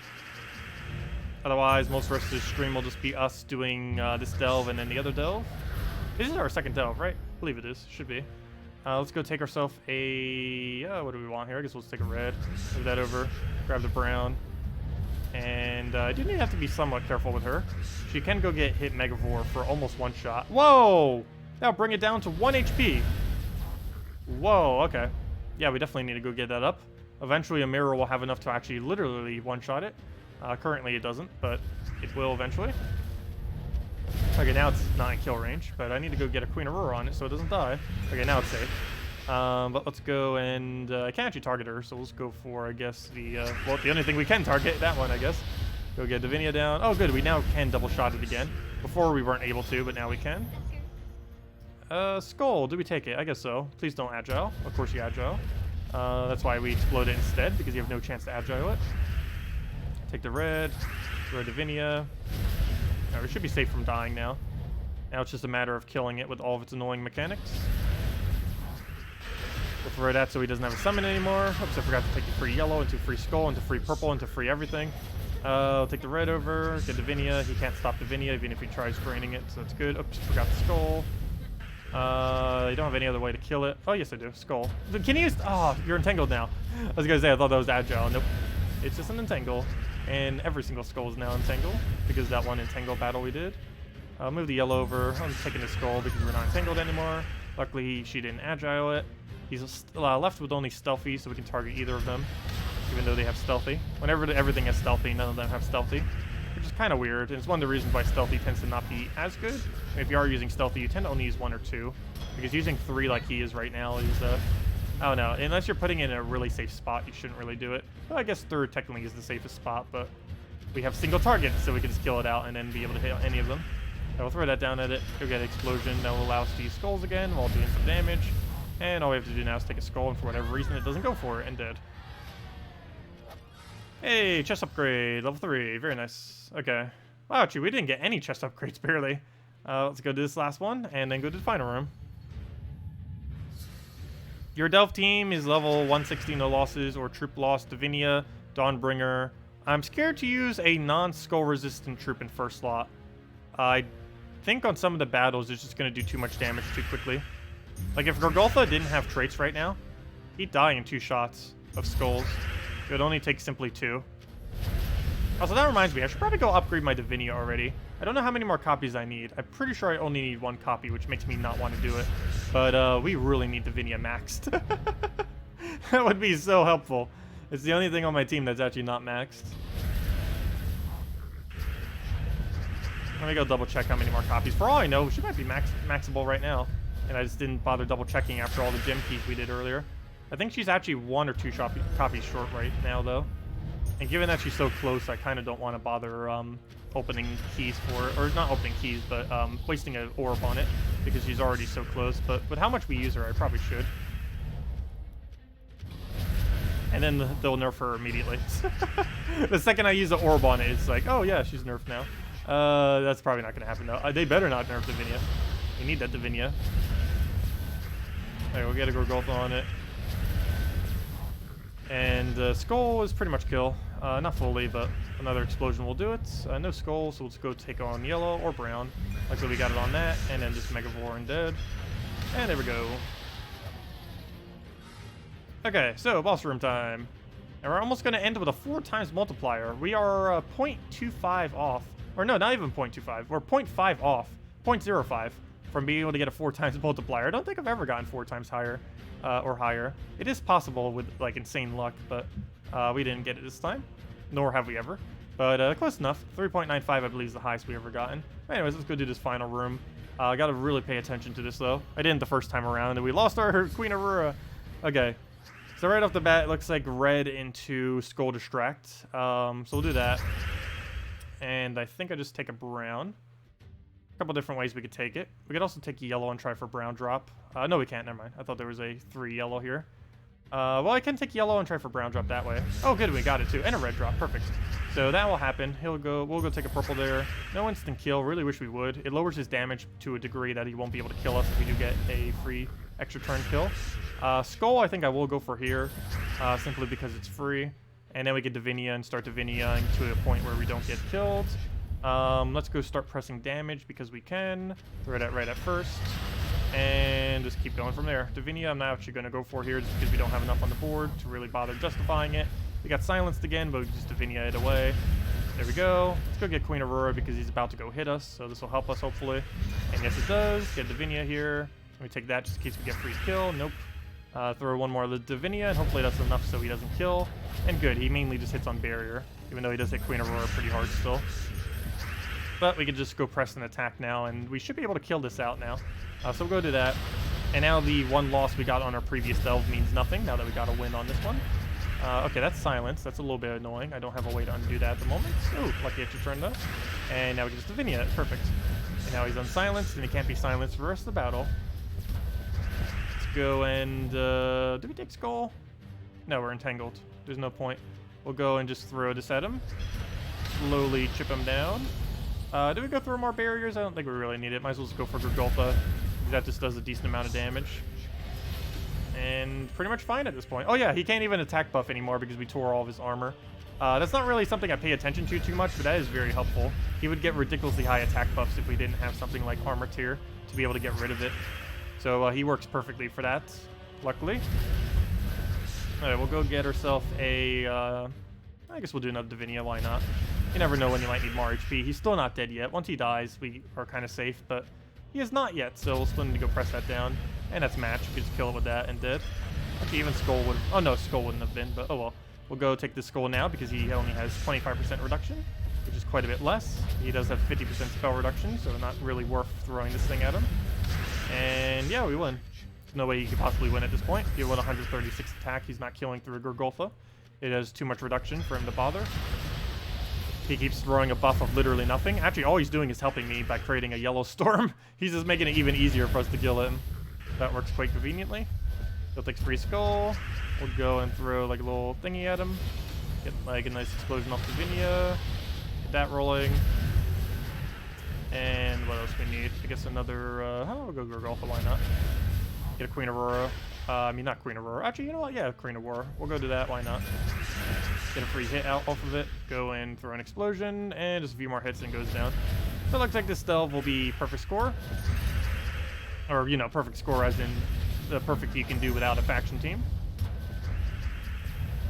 Otherwise, most of the rest of the stream will just be us doing this delve and then the other delve. This is our second delve, right? I believe it is. Should be. Let's go take ourselves a... what do we want here? I guess we'll just take a red. Move that over. Grab the brown. And I do need to have to be somewhat careful with her. She can go get hit Megavore for almost 1 shot. Whoa! That'll bring it down to 1 HP. Whoa, okay. Yeah, we definitely need to go get that up. Eventually a mirror will have enough to actually literally one-shot it. Currently it doesn't, but it will eventually. Okay, now it's not in kill range, but I need to go get a Queen Aurora on it so it doesn't die. Okay, now it's safe. But let's go and I can't actually target her, so let's go for, I guess, the well, the only thing we can target, that one, I guess. Go get Divinia down. Oh, good, we now can double shot it again. Before we weren't able to, but now we can. Skull, do we take it? I guess so. Please don't agile. Of course you agile. That's why we explode it instead, because you have no chance to agile it. Take the red, throw Divinia. Right, we should be safe from dying now. Now it's just a matter of killing it with all of its annoying mechanics. We'll throw that so he doesn't have a summon anymore. Oops, I forgot to take the free yellow into free skull, into free purple, into free everything. I'll take the red over, get Divinia. He can't stop Divinia even if he tries draining it, so that's good. Oops, forgot the skull. You don't have any other way to kill it. Oh, yes, I do. Skull. Can you use... Oh, you're entangled now. I was going to say, I thought that was agile. Nope. It's just an entangle. And every single skull is now entangled because of that one entangle battle we did. I'll move the yellow over. I'm taking the skull because we're not entangled anymore. Luckily, she didn't agile it. He's left with only stealthy, so we can target either of them, even though they have stealthy. Whenever everything has stealthy, none of them have stealthy, which is kind of weird. And it's one of the reasons why stealthy tends to not be as good. If you are using stealthy, you tend to only use 1 or 2, because using 3 like he is right now is, I don't know. Unless you're putting it in a really safe spot, you shouldn't really do it. Well, I guess 3rd technically is the safest spot, but we have single targets, so we can just kill it out and then be able to hit any of them. we'll throw that down at it. Go get explosion. That will allow us to use skulls again while doing some damage. And all we have to do now is take a skull, and for whatever reason it doesn't go for it, and dead. Hey, chest upgrade, level 3, very nice. Okay. Wow, actually, we didn't get any chest upgrades, barely. Let's go do this last one, and then go to the final room. Your Delph team is level 160, no losses, or troop loss, Divinia, Dawnbringer. I'm scared to use a non-skull resistant troop in first slot. I think on some of the battles, it's just going to do too much damage too quickly. Like, if Gorgolfa didn't have traits right now, he'd die in 2 shots of skulls. It would only take simply 2. Also, that reminds me, I should probably go upgrade my Divinia already. I don't know how many more copies I need. I'm pretty sure I only need 1 copy, which makes me not want to do it. But we really need Divinia maxed. That would be so helpful. It's the only thing on my team that's actually not maxed. Let me go double check how many more copies. For all I know, she might be maxable right now. And I just didn't bother double checking after all the gem keys we did earlier. I think she's actually 1 or 2 copies short right now, though. And given that she's so close, I kind of don't want to bother opening keys for it. Or not opening keys, but wasting an orb on it. Because she's already so close. But with how much we use her, I probably should. And then they'll nerf her immediately. The second I use an orb on it, it's like, oh yeah, she's nerfed now. That's probably not going to happen, though. They better not nerf Divinia. We need that Divinia. Alright, we'll get a Gorgolfa on it. And Skull is pretty much kill. Not fully, but another explosion will do it. No Skull, so let's go take on yellow or brown. Luckily we got it on that, and then just Megavore and dead. And there we go. Okay, so boss room time. And we're almost going to end with a 4 times multiplier. We are 0.25 off. Or no, not even 0.25. We're 0.5 off. 0.05 from being able to get a 4 times multiplier. I don't think I've ever gotten 4 times higher. Or higher. It is possible with like insane luck, but we didn't get it this time, nor have we ever. But close enough. 3.95 I believe is the highest we ever gotten. Anyways, let's go do this final room. I gotta really pay attention to this though. I didn't the first time around, and we lost our Queen Aurora. Okay, so right off the bat, it looks like red into Skull Distract. So we'll do that, and I think I just take a brown. A couple different ways we could take it. We could also take yellow and try for brown drop. No, we can't. Never mind. I thought there was a 3 yellow here. Well, I can take yellow and try for brown drop that way. Oh, good. We got it, too. And a red drop. Perfect. So that will happen. We'll go take a purple there. No instant kill. Really wish we would. It lowers his damage to a degree that he won't be able to kill us if we do get a free extra turn kill. Skull, I think I will go for here, simply because it's free. And then we get Divinia and start Divinia to a point where we don't get killed. Let's go start pressing damage because we can. Throw that right at first. And just keep going from there. Divinia, I'm not actually going to go for here just because we don't have enough on the board to really bother justifying it. We got silenced again, but we just Divinia it away. There we go. Let's go get Queen Aurora because he's about to go hit us, so this will help us hopefully. And yes, it does. Get Divinia here. Let me take that just in case we get free kill. Nope. Throw one more of the Divinia, and hopefully that's enough so he doesn't kill. And good, he mainly just hits on barrier, even though he does hit Queen Aurora pretty hard still. But we could just go press and attack now, and we should be able to kill this out now. So we'll go do that. And now the 1 loss we got on our previous delve means nothing, now that we got a win on this one. Okay, that's silence. That's a little bit annoying. I don't have a way to undo that at the moment. Oh, lucky extra turn though. And now we can just Divinia it. Perfect. And now he's unsilenced, and he can't be silenced for the rest of the battle. Let's go and... do we take Skull? No, we're entangled. There's no point. We'll go and just throw this at him. Slowly chip him down. Do we go through more barriers? I don't think we really need it. Might as well just go for Gorgolfa. That just does a decent amount of damage. And pretty much fine at this point. Oh yeah, he can't even attack buff anymore because we tore all of his armor. That's not really something I pay attention to too much, but that is very helpful. He would get ridiculously high attack buffs if we didn't have something like armor tier to be able to get rid of it. So he works perfectly for that, luckily. Alright, we'll go get ourselves a... I guess we'll do another Divinia, why not? You never know when you might need more HP. He's still not dead yet. Once he dies, we are kind of safe, but he is not yet, so we'll still need to go press that down. And that's match. We can just kill it with that and dead. Actually, even Skull would... Oh no, Skull wouldn't have been, but oh well. We'll go take the Skull now because he only has 25% reduction, which is quite a bit less. He does have 50% spell reduction, so not really worth throwing this thing at him. And yeah, we win. There's no way he could possibly win at this point. He won 136 attack. He's not killing through a Gorgolfa. It has too much reduction for him to bother. He keeps throwing a buff of literally nothing. Actually, all he's doing is helping me by creating a yellow storm. He's just making it even easier for us to kill him. That works quite conveniently. He'll take free skull. We'll go and throw like a little thingy at him. Get like a nice explosion off Divinia. Get that rolling. And what else we need? I guess another, we'll go Gorgolfa, why not? Get a Queen Aurora. I mean, not Queen Aurora. Actually, you know what? Yeah, Queen Aurora. We'll go do that, why not? Get a free hit out off of it. Go and throw an explosion, and just a few more hits and goes down. So it looks like this delve will be perfect score. Or, you know, perfect score as in the perfect you can do without a faction team.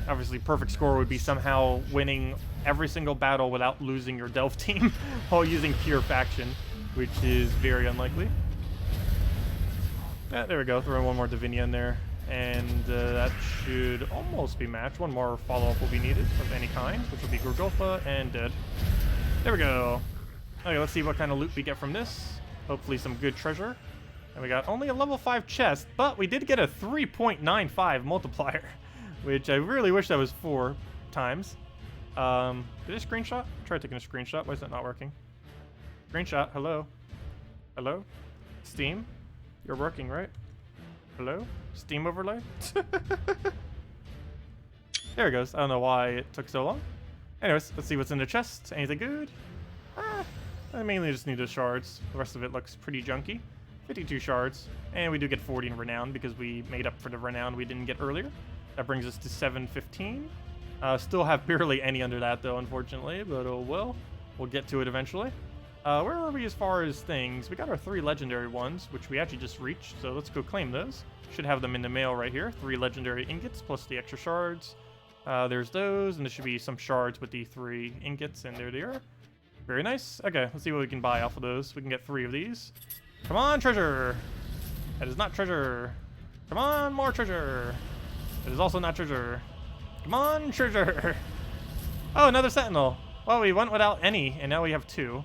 Obviously, perfect score would be somehow winning every single battle without losing your delve team while using pure faction, which is very unlikely. There we go. Throw one more Divinia in there, and that should almost be matched. One more follow-up will be needed of any kind, which will be Gorgolfa and dead. There we go. Okay, let's see what kind of loot we get from this. Hopefully some good treasure. And we got only a level 5 chest, but we did get a 3.95 multiplier, which I really wish that was 4 times. Did I screenshot? Try taking a screenshot. Why is that not working? Screenshot. Hello? Hello? Steam? You're working, right? Hello? Steam overlay? There it goes. I don't know why it took so long. Anyways, let's see what's in the chest. Anything good? I mainly just need the shards. The rest of it looks pretty junky. 52 shards. And we do get 40 in renown because we made up for the renown we didn't get earlier. That brings us to 715. Still have barely any under that though, unfortunately, but oh well. We'll get to it eventually. Where are we as far as things? We got our 3 legendary ones, which we actually just reached, so let's go claim those. Should have them in the mail right here. 3 legendary ingots plus the extra shards. There's those, and there should be some shards with the 3 ingots, and there they are. Very nice. Okay, let's see what we can buy off of those. We can get 3 of these. Come on, treasure! That is not treasure. Come on, more treasure! That is also not treasure. Come on, treasure! Oh, another sentinel. Well, we went without any, and now we have 2.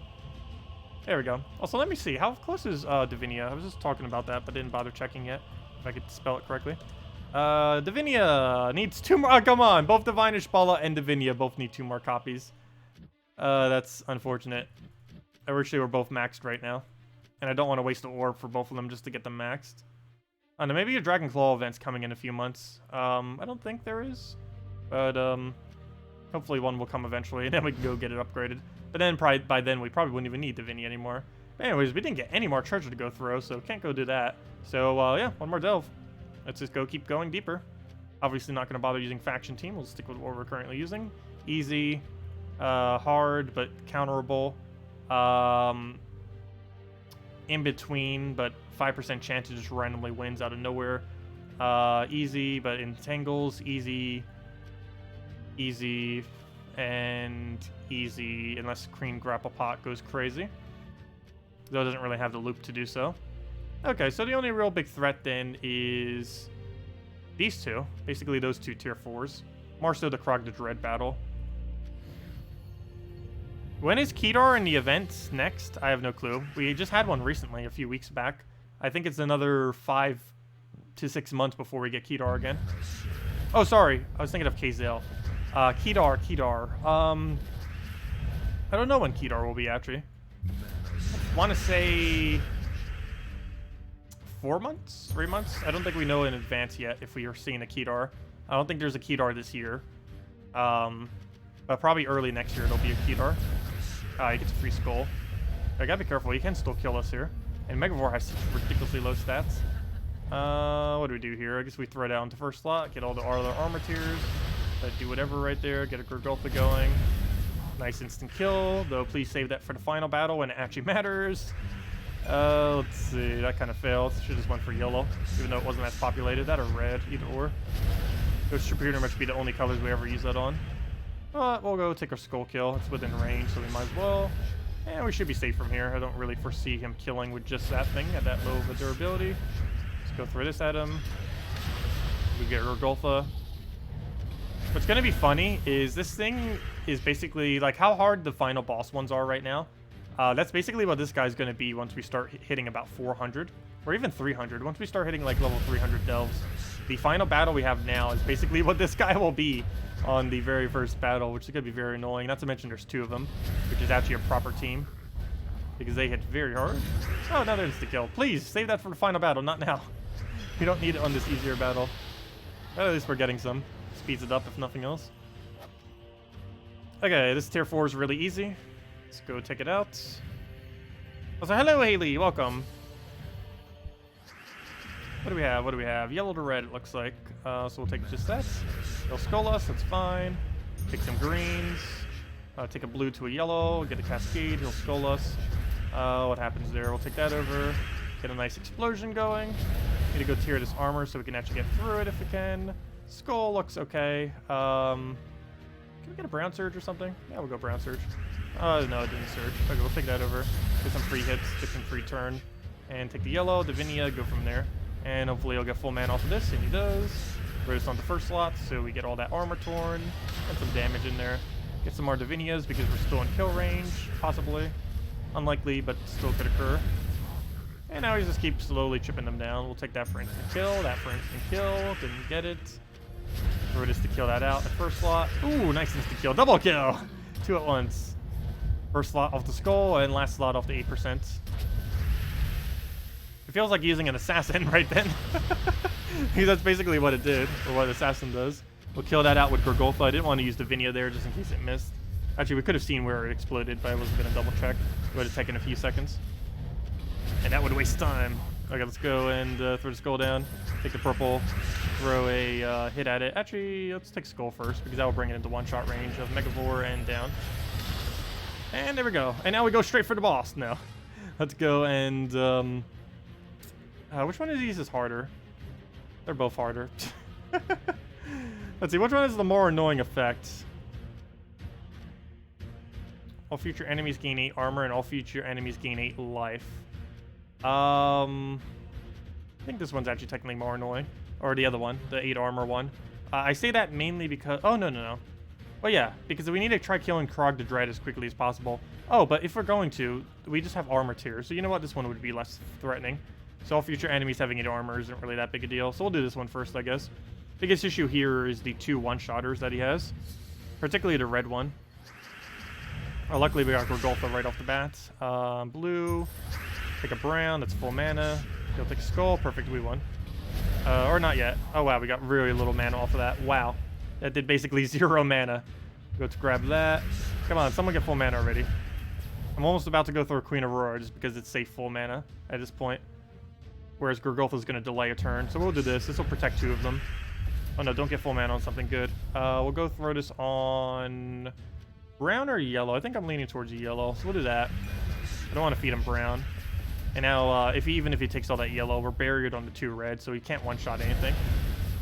There we go. Also, let me see. How close is Divinia? I was just talking about that, but didn't bother checking yet, if I could spell it correctly. Divinia needs 2 more. Oh, come on. Both Divine Ishbala and Divinia both need 2 more copies. That's unfortunate. I wish they were both maxed right now. And I don't want to waste an orb for both of them just to get them maxed. I don't know, maybe a Dragon Claw event's coming in a few months. I don't think there is. But, hopefully one will come eventually, and then we can go get it upgraded. But then, probably, by then, we probably wouldn't even need Divinia anymore. But anyways, we didn't get any more treasure to go through, so can't go do that. So, yeah, one more delve. Let's just go keep going deeper. Obviously not going to bother using faction team. We'll stick with what we're currently using. Easy, hard, but counterable. In between, but 5% chance it just randomly wins out of nowhere. Easy, but entangles. Easy, and easy, unless Cream Grapple Pot goes crazy. Though it doesn't really have the loop to do so. Okay, so the only real big threat then is these 2. Basically those 2 tier 4s. More so the Krog the Dread battle. When is Kedar in the event next? I have no clue. We just had one recently, a few weeks back. I think it's another 5 to 6 months before we get Kedar again. Oh, sorry. I was thinking of Kazel. Kedar. I don't know when Kedar will be, actually. I want to say 4 months? 3 months? I don't think we know in advance yet if we are seeing a Kedar. I don't think there's a Kedar this year. But probably early next year it'll be a Kedar. He gets a free skull. I gotta be careful, he can still kill us here. And Megavore has such ridiculously low stats. What do we do here? I guess we throw down to first slot, get all the other armor tiers. Do whatever right there, get a Gorgolfa going. Nice instant kill, though please save that for the final battle when it actually matters. Let's see, that kind of failed. Should've just went for yellow, even though it wasn't as populated. That or red, either or. Those should pretty much be the only colors we ever use that on. But we'll go take our skull kill. It's within range, so we might as well. And we should be safe from here. I don't really foresee him killing with just that thing at that low of a durability. Let's go throw this at him. We get Gorgolfa. What's going to be funny is this thing is basically like how hard the final boss ones are right now. That's basically what this guy's going to be once we start hitting about 400 or even 300. Once we start hitting like level 300 delves, the final battle we have now is basically what this guy will be on the very first battle, which is going to be very annoying. Not to mention there's 2 of them, which is actually a proper team because they hit very hard. Oh, another insta-kill. Please, save that for the final battle, not now. We don't need it on this easier battle. At least we're getting some. Speeds it up if nothing else. Okay, this tier 4 is really easy. Let's go take it out. Also, hello Haley, welcome. What do we have? What do we have? Yellow to red, it looks like. So we'll take just that. They'll skull us, that's fine. Take some greens. Take a blue to a yellow. Get a cascade, he'll skull us. What happens there? We'll take that over. Get a nice explosion going. Need to go tier this armor so we can actually get through it if we can. Skull looks okay. Can we get a brown surge or something? Yeah, we'll go brown surge. No, it didn't surge. Okay, we'll take that over. Get some free hits, get some free turn. And take the yellow, Divinia, go from there. And hopefully he'll get full mana off of this, and he does. Throw this on the first slot, so we get all that armor torn. And some damage in there. Get some more Divinias because we're still in kill range, possibly. Unlikely, but still could occur. And now we just keep slowly chipping them down. We'll take that for instant kill, that for instant kill. Didn't get it. Throw this to kill that out. The first slot. Ooh, nice instant kill. Double kill! 2 at once. First slot off the skull, and last slot off the 8%. It feels like using an assassin right then. Because that's basically what it did, or what assassin does. We'll kill that out with Gorgolfa. I didn't want to use Divinia there just in case it missed. Actually, we could have seen where it exploded, but I wasn't going to double check. It would have taken a few seconds. And that would waste time. Okay, let's go and throw the skull down. Take the purple, throw a hit at it. Actually, let's take skull first, because that will bring it into one-shot range of Megavore and down. And there we go. And now we go straight for the boss now. Let's go and... which one of these is harder? They're both harder. Let's see, which one is the more annoying effect? All future enemies gain 8 armor, and all future enemies gain 8 life. I think this one's actually technically more annoying. Or the other one, the 8 armor one. I say that mainly because... Oh, no. Well, yeah, because we need to try killing Krog the Dread as quickly as possible. Oh, but if we're going to, we just have armor tier. So you know what? This one would be less threatening. So all future enemies having 8 armor isn't really that big a deal. So we'll do this one first, I guess. Biggest issue here is the 2 one-shotters that he has. Particularly the red one. Luckily, we got Gorgolfa right off the bat. Blue. Take a brown. That's full mana. He'll take a skull. Perfect, we won. Or not yet. Oh, wow. We got really little mana off of that. Wow. That did basically 0 mana. Go to grab that. Come on, someone get full mana already. I'm almost about to go through Queen Aurora just because it's safe full mana at this point. Whereas Gorgolfa's going to delay a turn. So we'll do this. This will protect 2 of them. Oh no, don't get full mana on something good. We'll go throw this on brown or yellow. I think I'm leaning towards yellow, so we'll do that. I don't want to feed him brown. And now, even if he takes all that yellow, we're barriered on the 2 red, so he can't one-shot anything.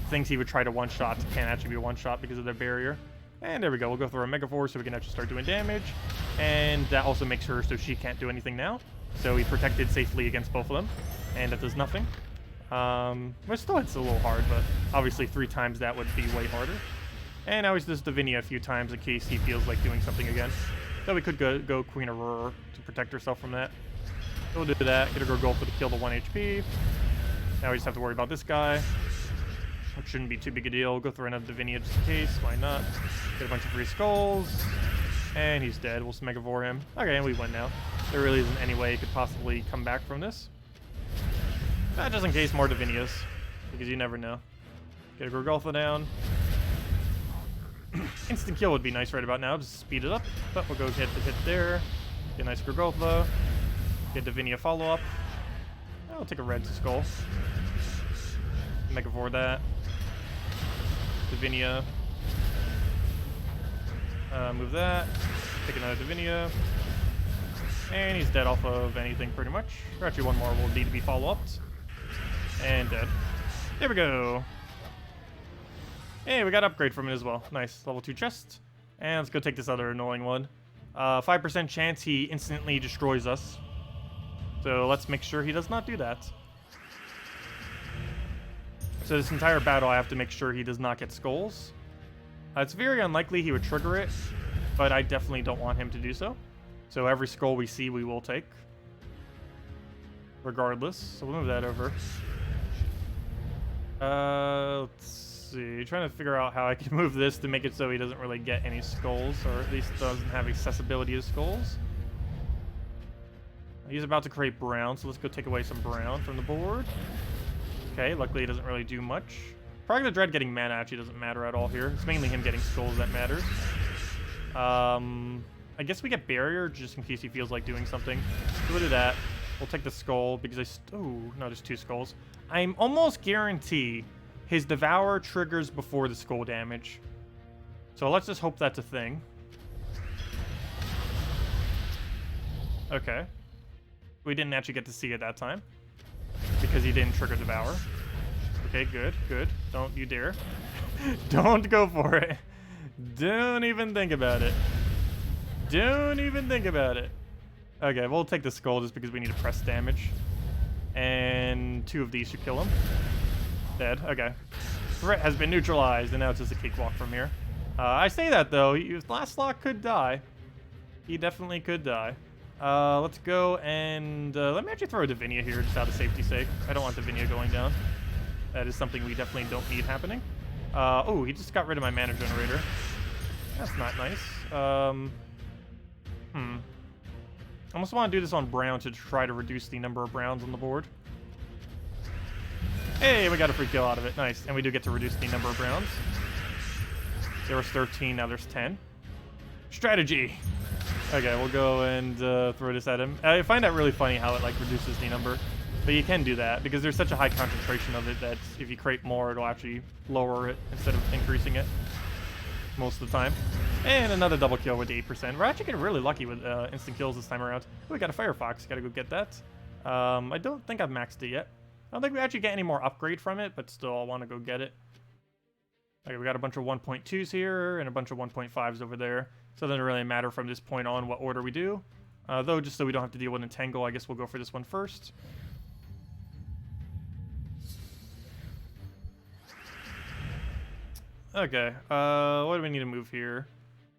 Things he would try to one-shot can't actually be one-shot because of their barrier. And there we go. We'll go through our Megavore so we can actually start doing damage. And that also makes her so she can't do anything now. So he protected safely against both of them. And that does nothing. But still it's a little hard, but obviously 3 times that would be way harder. And now he's just Divinia a few times in case he feels like doing something again. So we could go Queen Aurora to protect herself from that. So we'll do that. Get a Gorgolfa to kill the 1 HP. Now we just have to worry about this guy. Which shouldn't be too big a deal. We'll go through another Divinia just in case. Why not? Get a bunch of free skulls. And he's dead. We'll Megavore him. Okay, and we win now. There really isn't any way he could possibly come back from this. Just in case, more Divinias. Because you never know. Get a Gorgolfa down. Instant kill would be nice right about now. Just speed it up. But we'll go hit the hit there. Get a nice Gorgolfa. Get Divinia follow-up. I'll take a red to skull. Megavore that. Divinia. Move that. Take another Divinia. And he's dead off of anything pretty much. Or actually one more will need to be follow-upped. And dead. There we go. Hey, we got upgrade from it as well. Nice. Level 2 chest. And let's go take this other annoying one. 5% chance he instantly destroys us. So let's make sure he does not do that. So this entire battle I have to make sure he does not get skulls. It's very unlikely he would trigger it, but I definitely don't want him to do so. So every skull we see we will take. Regardless. So we'll move that over. Let's see. Trying to figure out how I can move this to make it so he doesn't really get any skulls, or at least doesn't have accessibility to skulls. He's about to create brown, so let's go take away some brown from the board. Okay, luckily it doesn't really do much. Probably the Dread getting mana actually doesn't matter at all here. It's mainly him getting skulls that matters. I guess we get barrier just in case he feels like doing something. So we'll do that. We'll take the skull because oh, no, there's 2 skulls. I'm almost guarantee his Devour triggers before the skull damage. So let's just hope that's a thing. Okay. We didn't actually get to see it that time because he didn't trigger Devour. Okay, good, good. Don't you dare. Don't go for it. Don't even think about it. Don't even think about it. Okay, we'll take the skull just because we need to press damage. And 2 of these should kill him. Dead. Okay. Threat has been neutralized, and now it's just a cakewalk from here. I say that, though. Last slot could die. He definitely could die. Let's go and... let me actually throw a Divinia here, just out of safety's sake. I don't want Divinia going down. That is something we definitely don't need happening. Oh, he just got rid of my mana generator. That's not nice. I almost want to do this on brown to try to reduce the number of browns on the board. Hey, we got a free kill out of it. Nice. And we do get to reduce the number of browns. There was 13, now there's 10. Strategy. Okay, we'll go and throw this at him. I find that really funny how it like reduces the number. But you can do that because there's such a high concentration of it that if you create more, it'll actually lower it instead of increasing it most of the time. And another double kill with 8%. We're actually getting really lucky with instant kills this time around. Oh, we got a Firefox. Gotta go get that. I don't think I've maxed it yet. I don't think we actually get any more upgrade from it, but still I want to go get it. Okay, we got a bunch of 1.2s here and a bunch of 1.5s over there. So it doesn't really matter from this point on what order we do. Though, just so we don't have to deal with Entangle, I guess we'll go for this one first. Okay, what do we need to move here?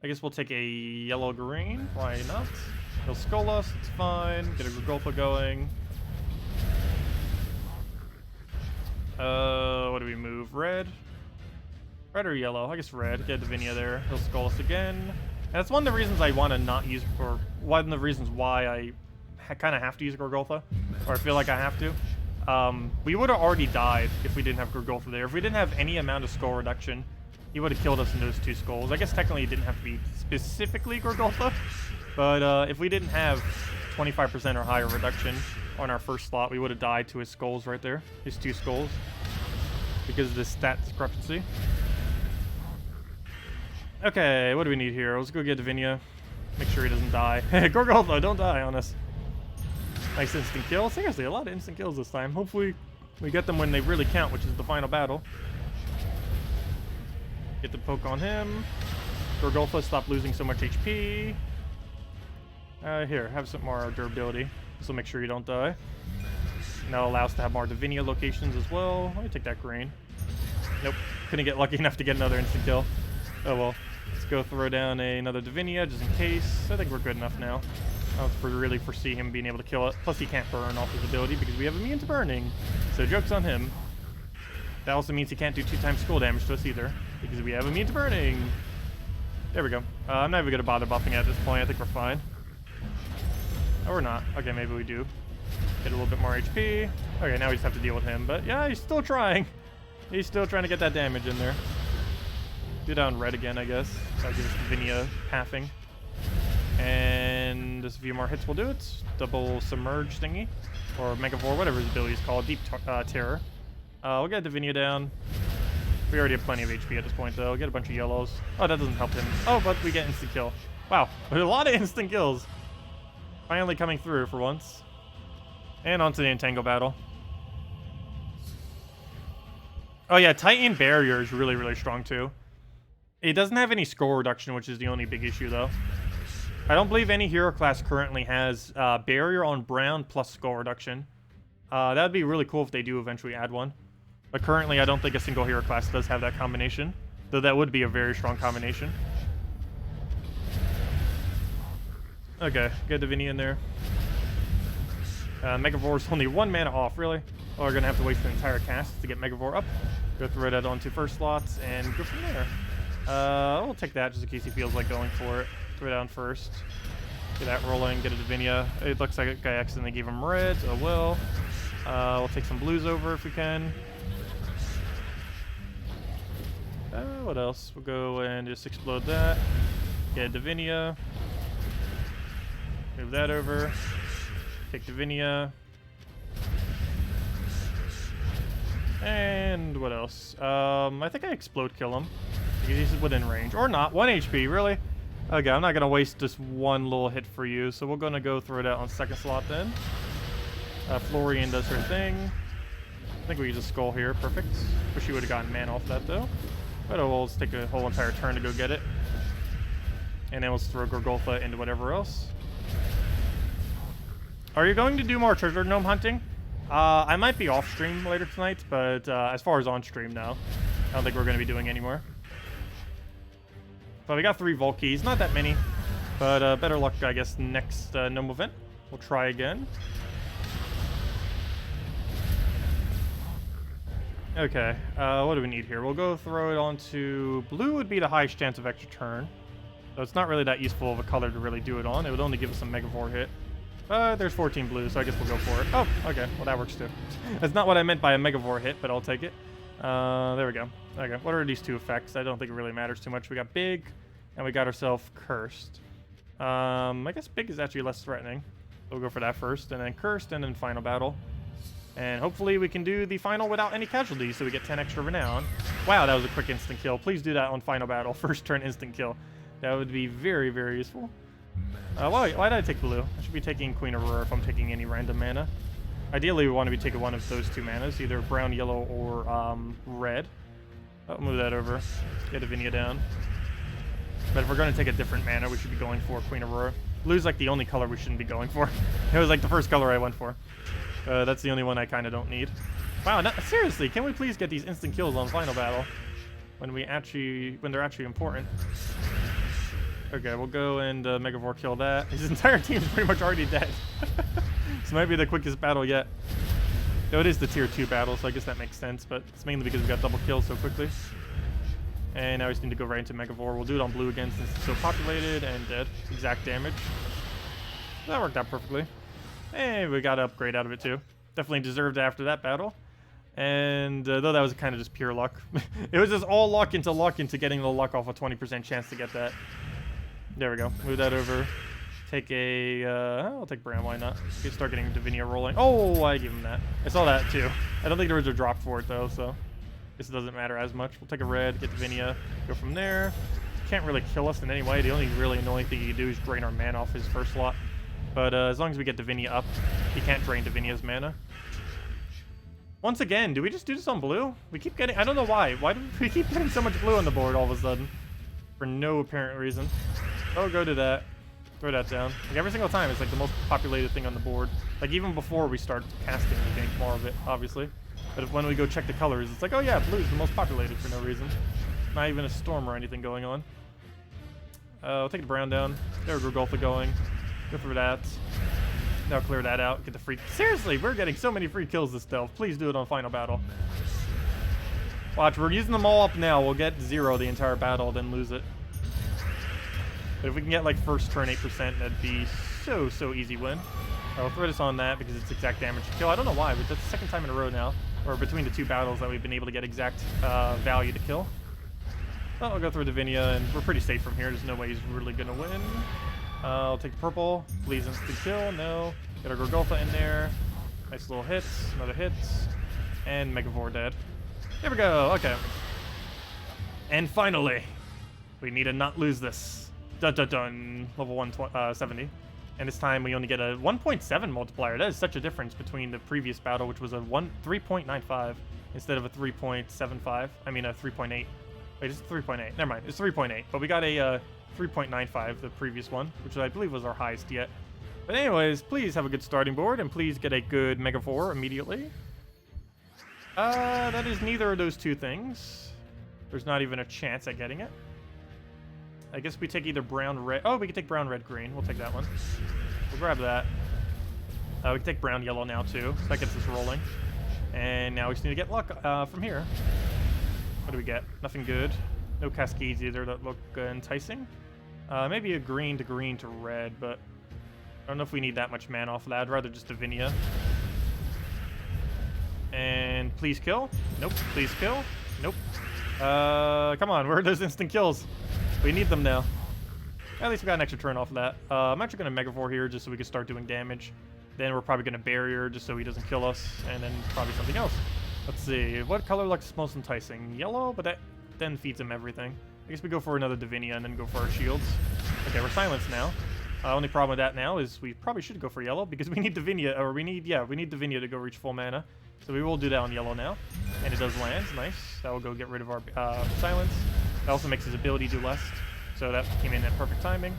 I guess we'll take a yellow-green. Why not? He'll skull us, it's fine. Get a Golfa going. What do we move? Red? Red or yellow? I guess red. Get Divinia there. He'll skull us again. And that's one of the reasons I want to not use, or one of the reasons why I kind of have to use Gorgolfa, or I feel like I have to. We would have already died if we didn't have Gorgolfa there. If we didn't have any amount of skull reduction, he would have killed us in those 2 skulls. I guess technically it didn't have to be specifically Gorgolfa, but if we didn't have 25% or higher reduction on our first slot, we would have died to his skulls right there. His 2 skulls. Because of this stat discrepancy. Okay, what do we need here? Let's go get Divinia. Make sure he doesn't die. Gorgolfa, don't die on us. Nice instant kill. Seriously, a lot of instant kills this time. Hopefully we get them when they really count, which is the final battle. Get the poke on him. Gorgolfa, stop losing so much HP. Here, have some more durability. This will make sure you don't die. And that'll allow us to have more Divinia locations as well. Let me take that green. Nope. Couldn't get lucky enough to get another instant kill. Oh well. Let's go throw down another Divinia just in case. I think we're good enough now. I don't really foresee him being able to kill it. Plus he can't burn off his ability because we have immune to burning. So joke's on him. That also means he can't do 2 times skull damage to us either. Because we have immune to burning. There we go. I'm not even going to bother buffing at this point. I think we're fine. Oh, we're not. Okay, maybe we do. Get a little bit more HP. Okay, now we just have to deal with him. But yeah, he's still trying. He's still trying to get that damage in there. Do down red again, I guess. That'll give us Divinia halving. And just a few more hits will do it. Double submerge thingy. Or Megavore, whatever his ability is called. Deep Terror. We'll get Divinia down. We already have plenty of HP at this point, though. We'll get a bunch of yellows. Oh, that doesn't help him. Oh, but we get instant kill. Wow, a lot of instant kills. Finally coming through for once. And onto the Entangle battle. Oh yeah, Titan Barrier is really, really strong too. It doesn't have any score reduction, which is the only big issue though. I don't believe any hero class currently has Barrier on brown plus score reduction. That would be really cool if they do eventually add one. But currently I don't think a single hero class does have that combination. Though that would be a very strong combination. Okay, get Divinia in there. Megavore's only 1 mana off, really? Or we're gonna have to waste an entire cast to get Megavore up. Go throw that onto first slots and go from there. We'll take that just in case he feels like going for it. Throw it down first. Get that rolling, get a Divinia. It looks like I accidentally gave him reds. Oh well. We'll take some blues over if we can. What else? We'll go and just explode that. Get a Divinia. Move that over. Take Divinia. And what else? I think I explode kill him. He's within range. Or not. 1 HP, really? Okay, I'm not going to waste just one little hit for you. So we're going to go throw it out on second slot then. Florian does her thing. I think we use a skull here. Perfect. Wish you would have gotten mana off that though. But oh, we'll just take a whole entire turn to go get it. And then we'll throw Gorgolfa into whatever else. Are you going to do more treasure gnome hunting? I might be off stream later tonight, but as far as on stream now, I don't think we're going to be doing any more. But we got 3 Vault keys, not that many, but better luck, I guess, next gnome event. We'll try again. Okay, what do we need here? We'll go throw it onto blue. Would be the highest chance of extra turn, so it's not really that useful of a color to really do it on. It would only give us a Megavore hit. There's 14 blue, so I guess we'll go for it. Oh, okay. Well, that works too. That's not what I meant by a Megavore hit, but I'll take it. There we go. Okay, what are these 2 effects? I don't think it really matters too much. We got Big, and we got ourselves Cursed. I guess Big is actually less threatening. We'll go for that first, and then Cursed, and then Final Battle. And hopefully we can do the final without any casualties, so we get 10 extra renown. Wow, that was a quick instant kill. Please do that on Final Battle. First turn instant kill. That would be very, very useful. Why did I take blue? I should be taking Queen Aurora if I'm taking any random mana. Ideally, we want to be taking one of those 2 manas, either brown, yellow, or red. I'll move that over. Get Divinia down. But if we're going to take a different mana, we should be going for Queen Aurora. Blue's like the only color we shouldn't be going for. It was like the first color I went for. That's the only one I kind of don't need. Wow, seriously, can we please get these instant kills on Final Battle when they're actually important? Okay, we'll go and Megavore kill that. His entire team is pretty much already dead. This might be the quickest battle yet. Though it is the tier 2 battle, so I guess that makes sense, but it's mainly because we got double kills so quickly. And now we just need to go right into Megavore. We'll do it on blue again since it's so populated and dead. Exact damage. That worked out perfectly. And we got an upgrade out of it too. Definitely deserved after that battle. And though that was kind of just pure luck. It was just all luck into getting the luck off a 20% chance to get that. There we go. Move that over. Take a... I'll take brown, why not? Start getting Divinia rolling. Oh, I give him that. I saw that too. I don't think there was a drop for it though, so... This doesn't matter as much. We'll take a red, get Divinia, go from there. Can't really kill us in any way. The only really annoying thing you can do is drain our mana off his first slot. But as long as we get Divinia up, he can't drain Divinia's mana. Once again, do we just do this on blue? We keep getting... I don't know why. Why do we keep getting so much blue on the board all of a sudden? For no apparent reason. Oh, go to that. Throw that down. Like every single time, it's like the most populated thing on the board. Like even before we start casting, we gain more of it, obviously. But when we go check the colors, it's like, oh yeah, blue is the most populated for no reason. Not even a storm or anything going on. I'll take the brown down. There's Gorgolfa going. Go through that. Now clear that out. Get the free... Seriously, we're getting so many free kills this stealth. Please do it on Final Battle. Watch, we're using them all up now. We'll get 0 the entire battle, then lose it. But if we can get like first turn 8%, that'd be so easy win. I'll throw this on that because it's exact damage to kill. I don't know why, but that's the second time in a row now. Or between the 2 battles that we've been able to get exact value to kill. Well, I'll go through Divinia, and we're pretty safe from here. There's no way he's really going to win. I'll take the purple. Please instant kill. No. Get our Gorgolfa in there. Nice little hits. Another hit. And Megavore dead. There we go. Okay. And finally, we need to not lose this. Dun dun dun. Level 170. And this time we only get a 1.7 multiplier. That is such a difference between the previous battle, which was a 3.95 instead of a 3.75. I mean a 3.8. Wait, it's 3.8. Never mind. It's 3.8. But we got a 3.95, the previous one, which I believe was our highest yet. But anyways, please have a good starting board, and please get a good Megavore immediately. That is neither of those 2 things. There's not even a chance at getting it. I guess we take either brown, red... Oh, we can take brown, red, green. We'll take that one. We'll grab that. We can take brown, yellow now, too. So that gets us rolling. And now we just need to get luck from here. What do we get? Nothing good. No cascades either that look enticing. Maybe a green to red, but I don't know if we need that much mana off of that. I'd rather just Divinia. And please kill. Nope. Please kill. Nope. Come on. Where are those instant kills? We need them now. At least we got an extra turn off of that. I'm actually going to Megavore here just so we can start doing damage. Then we're probably going to Barrier just so he doesn't kill us. And then probably something else. Let's see. What color looks most enticing? Yellow, but that then feeds him everything. I guess we go for another Divinia and then go for our shields. Okay, we're silenced now. Only problem with that now is we probably should go for yellow because we need Divinia, or we need Divinia to go reach full mana. So we will do that on yellow now. And it does land. Nice. That will go get rid of our silence. That also makes his ability do less. So that came in at perfect timing.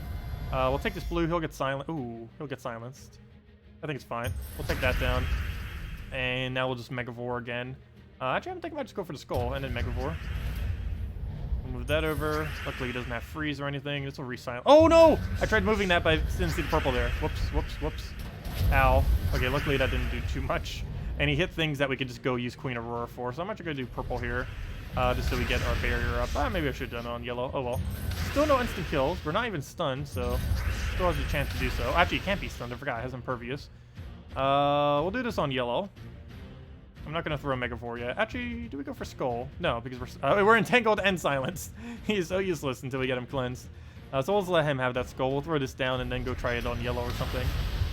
We'll take this blue. He'll get silent. Ooh, he'll get silenced. I think it's fine. We'll take that down. And now we'll just Megavore again. Actually, I'm thinking I might just go for the skull and then Megavore. We'll move that over. Luckily, he doesn't have freeze or anything. This will re-silence. Oh, no! I tried moving that, but I didn't see the purple there. Whoops, whoops, whoops. Ow. Okay, luckily that didn't do too much. And he hit things that we could just go use Queen Aurora for. So I'm actually going to do purple here. Just so we get our barrier up. Maybe I should have done it on yellow. Oh, well. Still no instant kills. We're not even stunned, so still has a chance to do so. Actually, he can't be stunned. I forgot. It has Impervious. We'll do this on yellow. I'm not going to throw a Megavore yet. Actually, do we go for Skull? No, because we're entangled and silenced. He's so useless until we get him cleansed. So we'll just let him have that Skull. We'll throw this down and then go try it on yellow or something.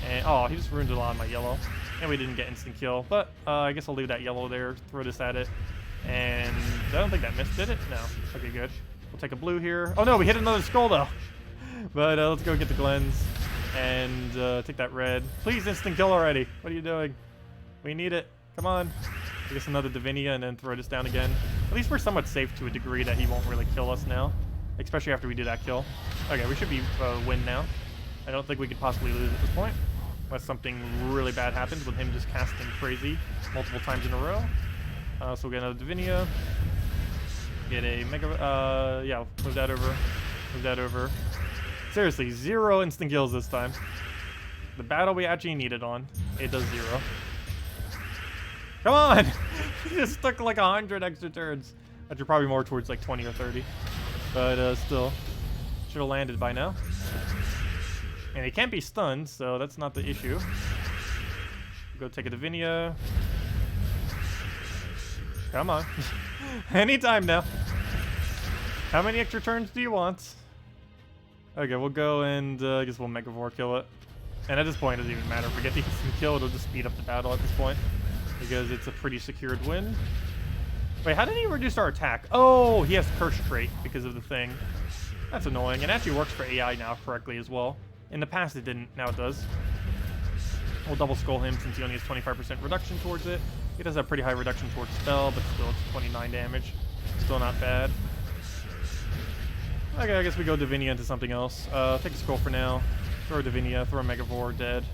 And oh, he just ruined a lot on my yellow. And we didn't get instant kill. But I guess I'll leave that yellow there. Throw this at it. And I don't think that missed, did it? No. Okay, good. We'll take a blue here. Oh, no, we hit another Skull, though. But let's go get the Glens. And take that red. Please instant kill already. What are you doing? We need it. Come on. I guess another Divinia and then throw this down again. At least we're somewhat safe to a degree that he won't really kill us now. Especially after we do that kill. Okay, we should be win now. I don't think we could possibly lose at this point. Unless something really bad happens with him just casting crazy multiple times in a row. So we'll get another Divinia. Get a Mega... yeah, move that over. Move that over. Seriously, 0 instant kills this time. The battle we actually needed on, it does 0. Come on! He just took like 100 extra turns. Actually, probably more towards like 20 or 30. But still, should have landed by now. And he can't be stunned, so that's not the issue. Go take a Divinia. Come on. Anytime now. How many extra turns do you want? Okay, we'll go and I guess we'll Megavore kill it. And at this point, it doesn't even matter if we get the instant kill, it'll just speed up the battle at this point. Because it's a pretty secured win. Wait, how did he reduce our attack? Oh, he has Curse trait because of the thing. That's annoying. It actually works for AI now correctly as well. In the past it didn't, now it does. We'll double skull him since he only has 25% reduction towards it. He does have pretty high reduction towards spell, but still it's 29 damage. Still not bad. Okay, I guess we go Divinia into something else. Take a skull for now. Throw a Divinia, throw a Megavore, dead.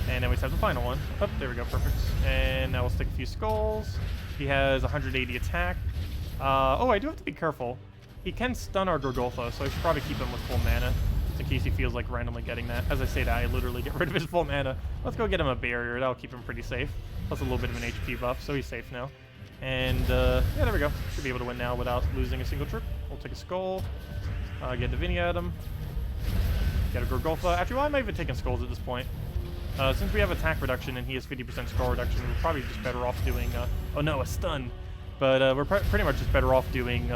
And then we just have the final one. Oh, there we go, perfect. And now we'll stick a few skulls. He has 180 attack. Oh, I do have to be careful. He can stun our Gorgolfa, so I should probably keep him with full mana, just in case he feels like randomly getting that. As I say that, I literally get rid of his full mana. Let's go get him a barrier. That'll keep him pretty safe. Plus a little bit of an HP buff, so he's safe now. And yeah, there we go. Should be able to win now without losing a single trip. We'll take a skull. Get Divinia at him. Get a Gorgolfa. Actually, why am I even taking skulls at this point? Since we have attack reduction and he has 50% skull reduction, we're probably just better off doing... oh no, a stun. But we're pretty much just better off doing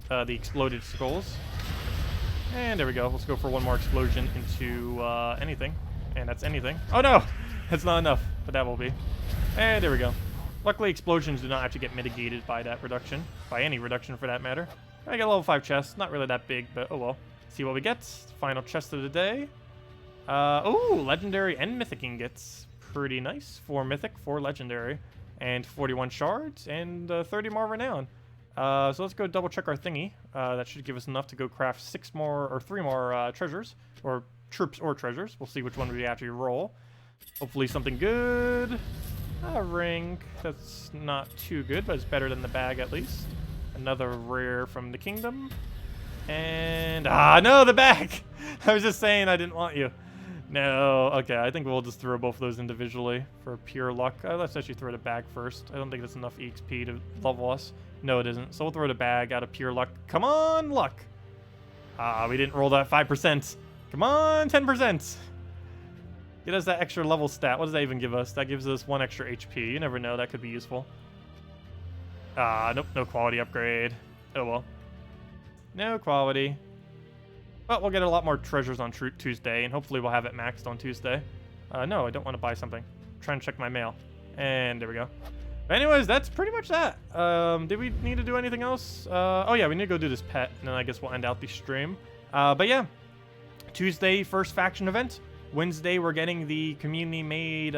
the exploded skulls. And there we go. Let's go for one more explosion into anything. And that's anything. Oh no! That's not enough, but that will be. And there we go. Luckily, explosions do not actually get mitigated by that reduction. By any reduction, for that matter. I got a level 5 chest. Not really that big, but oh well. See what we get. Final chest of the day. Oh, legendary and mythic ingots. Pretty nice. 4 mythic, 4 legendary. And 41 shards, and 30 more renown. So let's go double check our thingy. That should give us enough to go craft 3 more treasures. Or troops or treasures. We'll see which one we actually roll. Hopefully something good. A ring. That's not too good, but it's better than the bag at least. Another rare from the kingdom. And no, the bag. I was just saying I didn't want you. No, okay, I think we'll just throw both of those individually for pure luck. Let's actually throw the bag first. I don't think that's enough EXP to level us. No, it isn't. So we'll throw the bag out of pure luck. Come on, luck. We didn't roll that 5%. Come on, 10%. Get us that extra level stat. What does that even give us? That gives us 1 extra HP. You never know. That could be useful. Nope, no quality upgrade. Oh, well. No quality. But we'll get a lot more treasures on Tuesday, and hopefully we'll have it maxed on Tuesday. No, I don't want to buy something. I'm trying to check my mail. And there we go. But anyways, that's pretty much that. Did we need to do anything else? Oh yeah, we need to go do this pet, and then I guess we'll end out the stream. But yeah, Tuesday, first faction event. Wednesday, we're getting the community-made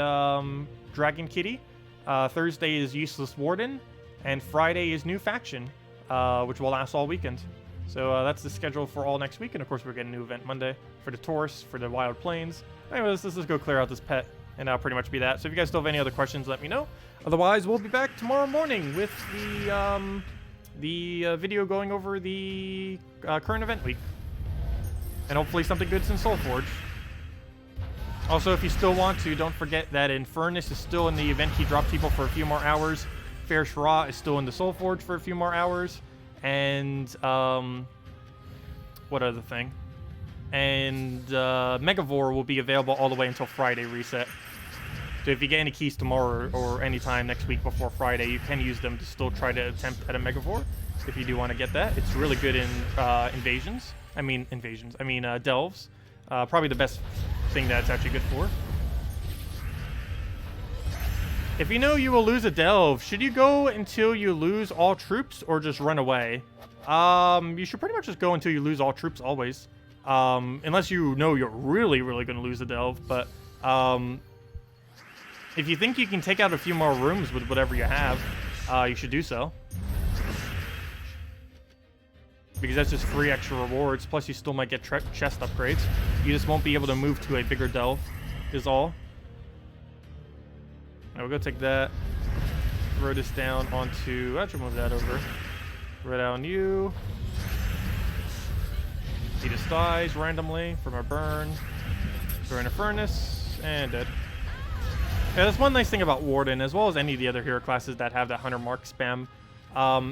Dragon Kitty. Thursday is Useless Warden. And Friday is new faction, which will last all weekend. So that's the schedule for all next week. And of course, we're getting a new event Monday for the Taurus, for the Wild Plains. Anyways, let's just go clear out this pet. And that'll pretty much be that. So if you guys still have any other questions, let me know. Otherwise, we'll be back tomorrow morning with the video going over the current event week. And hopefully something good's in Soulforge. Also, if you still want to, don't forget that Infernus is still in the event key drop people for a few more hours. Fair Shra is still in the Soulforge for a few more hours. And, what other thing? And, Megavore will be available all the way until Friday reset. So if you get any keys tomorrow or anytime next week before Friday, you can use them to still try to attempt at a Megavore. If you do want to get that. It's really good in, delves. Probably the best thing that it's actually good for. If you know you will lose a delve, should you go until you lose all troops or just run away? You should pretty much just go until you lose all troops always. Unless you know you're really going to lose a delve. But if you think you can take out a few more rooms with whatever you have, you should do so. Because that's just 3 extra rewards. Plus you still might get chest upgrades. You just won't be able to move to a bigger delve, is all. Now we'll go take that, throw this down onto, I should move that over. Throw it on you. He just dies randomly from a burn. Throw in a furnace, and dead. Yeah, that's one nice thing about Warden, as well as any of the other hero classes that have that Hunter Mark spam.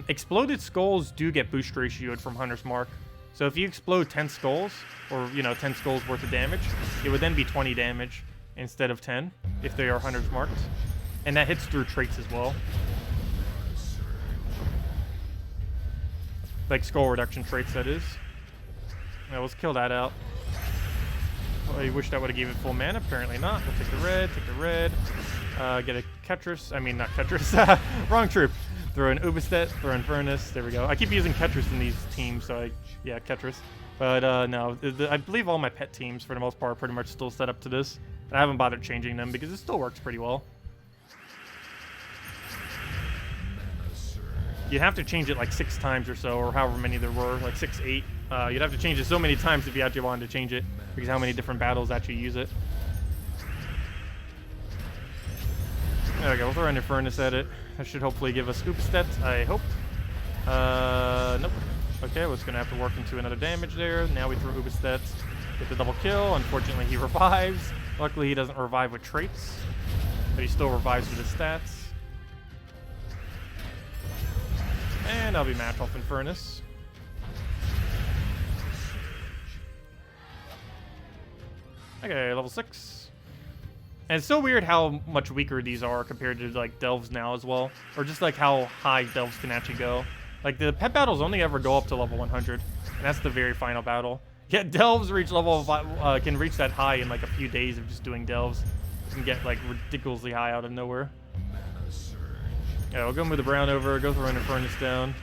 Exploded skulls do get boost ratioed from Hunter's Mark. So if you explode 10 skulls, or, 10 skulls worth of damage, it would then be 20 damage instead of 10, if they are Hunter's Marked. And that hits through traits as well. Like skull reduction traits, that is. Now let's kill that out. Well, I wish that would have given it full mana. Apparently not. We'll take the red, get a Ketris. not Ketris. Wrong troop. Throw in Ubistet, throw in Furnace. There we go. I keep using Ketris in these teams, so Ketris. But no, I believe all my pet teams, for the most part, are pretty much still set up to this. And I haven't bothered changing them because it still works pretty well. You'd have to change it like 6 times or so, or however many there were, like 6, 8. You'd have to change it so many times if you actually wanted to change it, because how many different battles actually use it. There we go, we'll throw in a Furnace at it. That should hopefully give us Ubistet, I hope. Nope. Okay, well, it's going to have to work into another damage there. Now we throw Ubistet, get the double kill. Unfortunately, he revives. Luckily, he doesn't revive with traits, but he still revives with his stats. And I'll be match off in Furnace. Okay, level 6. And it's so weird how much weaker these are compared to like delves now as well. Or just like how high delves can actually go. Like the pet battles only ever go up to level 100. And that's the very final battle. Yet delves reach level can reach that high in like a few days of just doing delves. You can get like ridiculously high out of nowhere. Yeah, we'll go move the brown over, go throw in a Furnace down.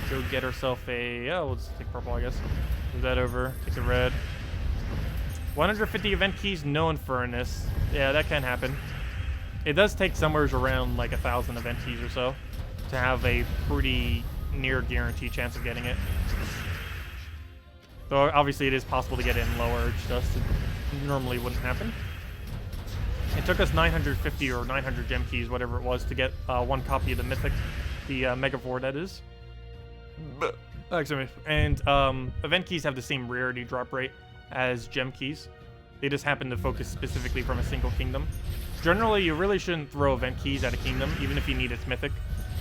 Go get ourselves a... Oh, we'll just take purple, I guess. Move that over, take the red. 150 event keys, no Infernus. Yeah, that can happen. It does take somewhere around like 1,000 event keys or so to have a pretty near guaranteed chance of getting it. Though obviously it is possible to get it in lower, it just normally wouldn't happen. It took us 950 or 900 gem keys, whatever it was, to get 1 copy of the Mythic, the Megavore, that is. And event keys have the same rarity drop rate as gem keys. They just happen to focus specifically from a single kingdom. Generally, you really shouldn't throw event keys at a kingdom, even if you need its mythic.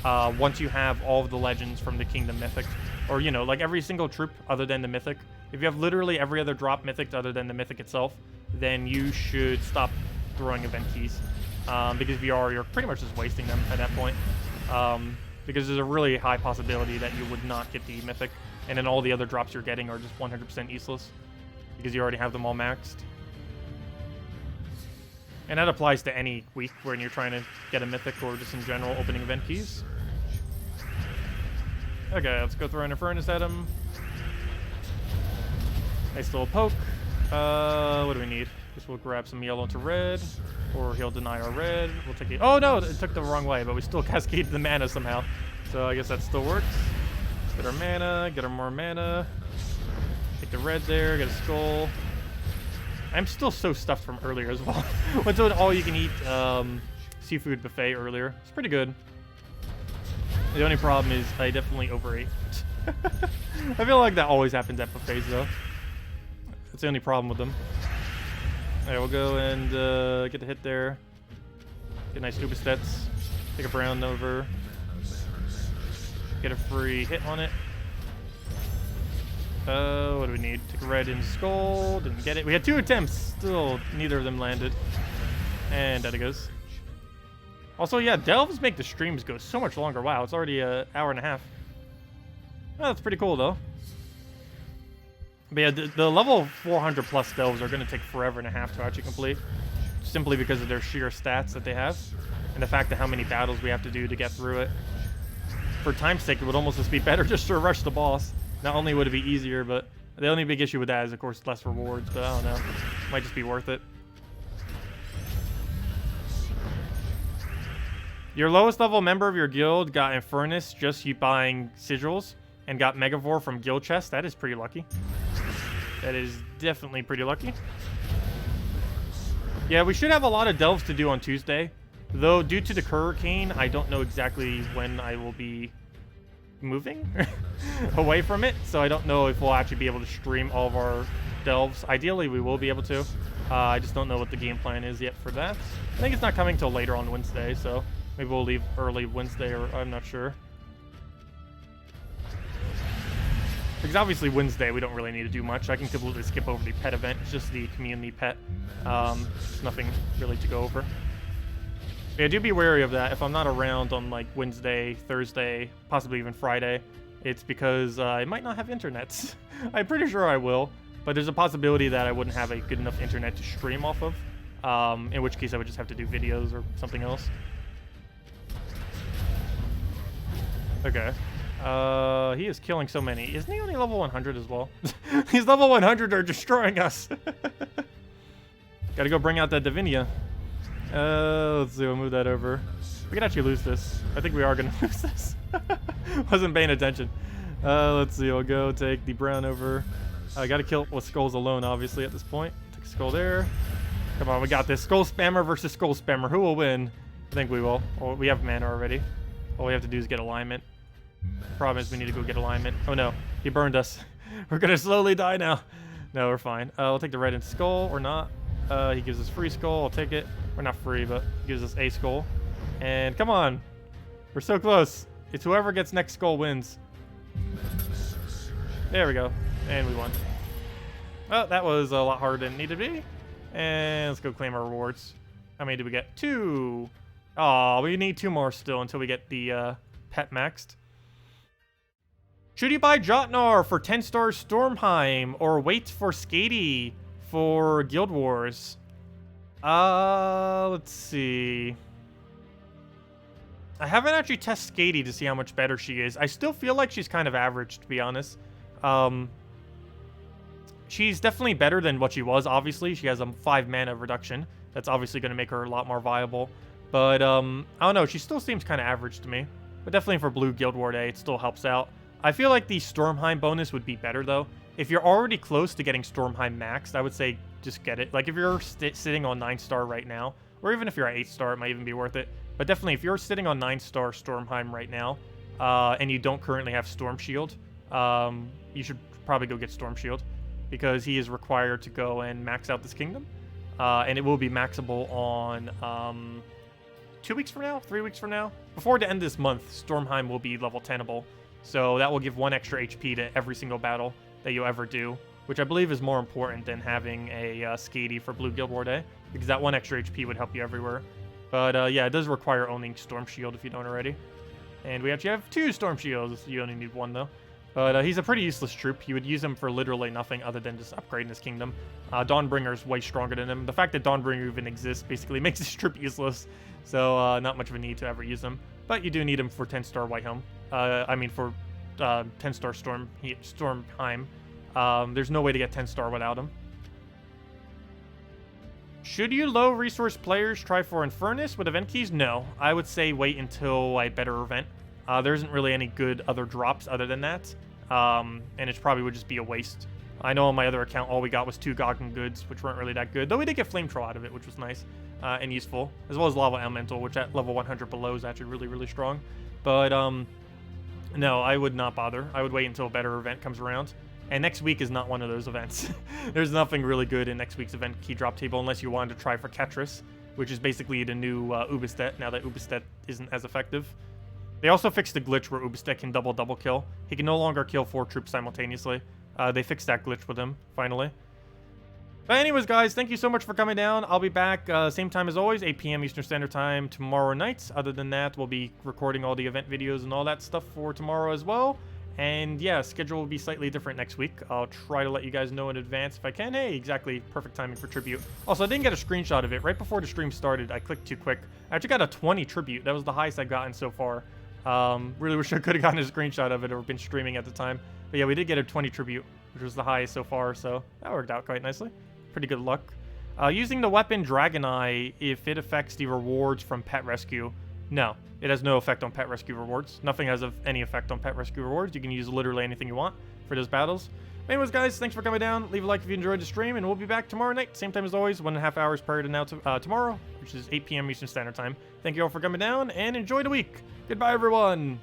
Once you have all of the legends from the kingdom mythic, or, you know, like every single troop other than the mythic. If you have literally every other drop mythic other than the mythic itself, then you should stop throwing event keys. Because you're pretty much just wasting them at that point. Because there's a really high possibility that you would not get the mythic, and then all the other drops you're getting are just 100% useless, because you already have them all maxed. And that applies to any week when you're trying to get a mythic or just in general opening event keys. Okay, let's go throw an Furnace at him. Nice little poke. What do we need? Guess we'll grab some yellow to red, or he'll deny our red. We'll take it. Oh no, it took the wrong way, but we still cascaded the mana somehow. So I guess that still works. Get our mana, get our more mana. Take the red there, get a skull. I'm still so stuffed from earlier as well. Went to an all-you-can-eat seafood buffet earlier. It's pretty good. The only problem is I definitely overate. I feel like that always happens at buffets, though. That's the only problem with them. Alright, we'll go and get the hit there. Get nice scuba stats. Take a brown over. Get a free hit on it. What do we need? Take a red in skull. Didn't get it. We had 2 attempts. Still, neither of them landed. And that it goes. Also, yeah, delves make the streams go so much longer. Wow, it's already an hour and a half. Oh, that's pretty cool, though. But yeah, the level 400 plus delves are going to take forever and a half to actually complete. Simply because of their sheer stats that they have. And the fact that how many battles we have to do to get through it. For time's sake, it would almost just be better just to rush the boss. Not only would it be easier, but the only big issue with that is, of course, less rewards. But I don't know. Might just be worth it. Your lowest level member of your guild got Infernus just you buying sigils and got Megavore from guild chest. That is pretty lucky. That is definitely pretty lucky. Yeah, we should have a lot of delves to do on Tuesday. Though, due to the hurricane, I don't know exactly when I will be moving away from it. So I don't know if we'll actually be able to stream all of our delves. Ideally, we will be able to. I just don't know what the game plan is yet for that. I think it's not coming till later on Wednesday, so maybe we'll leave early Wednesday, or I'm not sure. Because obviously Wednesday we don't really need to do much. I can completely skip over the pet event. It's just the community pet. There's nothing really to go over. Yeah, do be wary of that. If I'm not around on like Wednesday, Thursday, possibly even Friday, it's because I might not have internet. I'm pretty sure I will, but there's a possibility that I wouldn't have a good enough internet to stream off of, in which case I would just have to do videos or something else. Okay. He is killing so many. Isn't he only level 100 as well? These level 100 are destroying us. Gotta go bring out that Divinia. Let's see, we'll move that over. We can actually lose this. I think we are gonna lose this. Wasn't paying attention. Let's see, I'll go take the brown over. I gotta kill with skulls alone, obviously, at this point. Take a skull there. Come on, we got this. Skull spammer versus skull spammer. Who will win? I think we will. Well, we have mana already. All we have to do is get alignment. Problem is we need to go get alignment. Oh no, he burned us. We're gonna slowly die now. No, we're fine. We'll take the red and skull, or not. He gives us free skull, I'll take it. We're not free, but he gives us a skull. And come on. We're so close. It's whoever gets next skull wins. There we go. And we won. Well, that was a lot harder than it needed to be. And let's go claim our rewards. How many did we get? 2. Aw, we need 2 more still until we get the pet maxed. Should you buy Jotnar for 10 stars Stormheim or wait for Skady for Guild Wars? Let's see. I haven't actually tested Skady to see how much better she is. I still feel like she's kind of average, to be honest. She's definitely better than what she was, obviously. She has a 5 mana reduction. That's obviously going to make her a lot more viable. But, I don't know. She still seems kind of average to me. But definitely for Blue Guild War Day, it still helps out. I feel like the Stormheim bonus would be better, though. If you're already close to getting Stormheim maxed, I would say just get it. Like, if you're sitting on 9-star right now, or even if you're at 8-star, it might even be worth it. But definitely, if you're sitting on 9-star Stormheim right now, and you don't currently have Storm Shield, you should probably go get Storm Shield. because he is required to go and max out this kingdom. And it will be maxable on 2 weeks from now, 3 weeks from now. Before the end of this month, Stormheim will be level 10able. So that will give 1 extra HP to every single battle that you ever do, which I believe is more important than having a Skady for Blue Guild War Day, because that 1 extra HP would help you everywhere. But yeah, it does require owning Storm Shield if you don't already. And we actually have 2 Storm Shields. You only need 1 though. But he's a pretty useless troop. You would use him for literally nothing other than just upgrading his kingdom. Dawnbringer's way stronger than him. The fact that Dawnbringer even exists basically makes this troop useless. So not much of a need to ever use him. But you do need him for 10-star White Helm. I mean for 10-star Stormheim. There's no way to get 10-star without him. Should you low resource players try for Infernus with event keys? No. I would say wait until a better event. There isn't really any good other drops other than that. And it probably would just be a waste. I know on my other account all we got was 2 Goggin goods, which weren't really that good. Though we did get Flame Troll out of it, which was nice and useful. As well as Lava Elemental, which at level 100 below is actually really, really strong. But no, I would not bother. I would wait until a better event comes around. And next week is not one of those events. There's nothing really good in next week's event key drop table unless you wanted to try for Ketris, which is basically the new Ubistet, now that Ubistet isn't as effective. They also fixed the glitch where Ubistet can double kill. He can no longer kill 4 troops simultaneously. They fixed that glitch with him, finally. But anyways, guys, thank you so much for coming down. I'll be back same time as always, 8 p.m. Eastern Standard Time tomorrow night. Other than that, we'll be recording all the event videos and all that stuff for tomorrow as well. And yeah, schedule will be slightly different next week. I'll try to let you guys know in advance if I can. Hey, exactly, perfect timing for tribute. Also, I didn't get a screenshot of it. Right before the stream started, I clicked too quick. I actually got a 20 tribute. That was the highest I've gotten so far. Really wish I could have gotten a screenshot of it or been streaming at the time. But yeah, we did get a 20 tribute, which was the highest so far, so that worked out quite nicely. Pretty good luck. Using the weapon Dragon Eye, if it affects the rewards from Pet Rescue, no. It has no effect on Pet Rescue rewards. Nothing has any effect on Pet Rescue rewards. You can use literally anything you want for those battles. Anyways, guys, thanks for coming down. Leave a like if you enjoyed the stream, and we'll be back tomorrow night. Same time as always, 1.5 hours prior to now tomorrow, which is 8 p.m. Eastern Standard Time. Thank you all for coming down, and enjoy the week. Goodbye, everyone.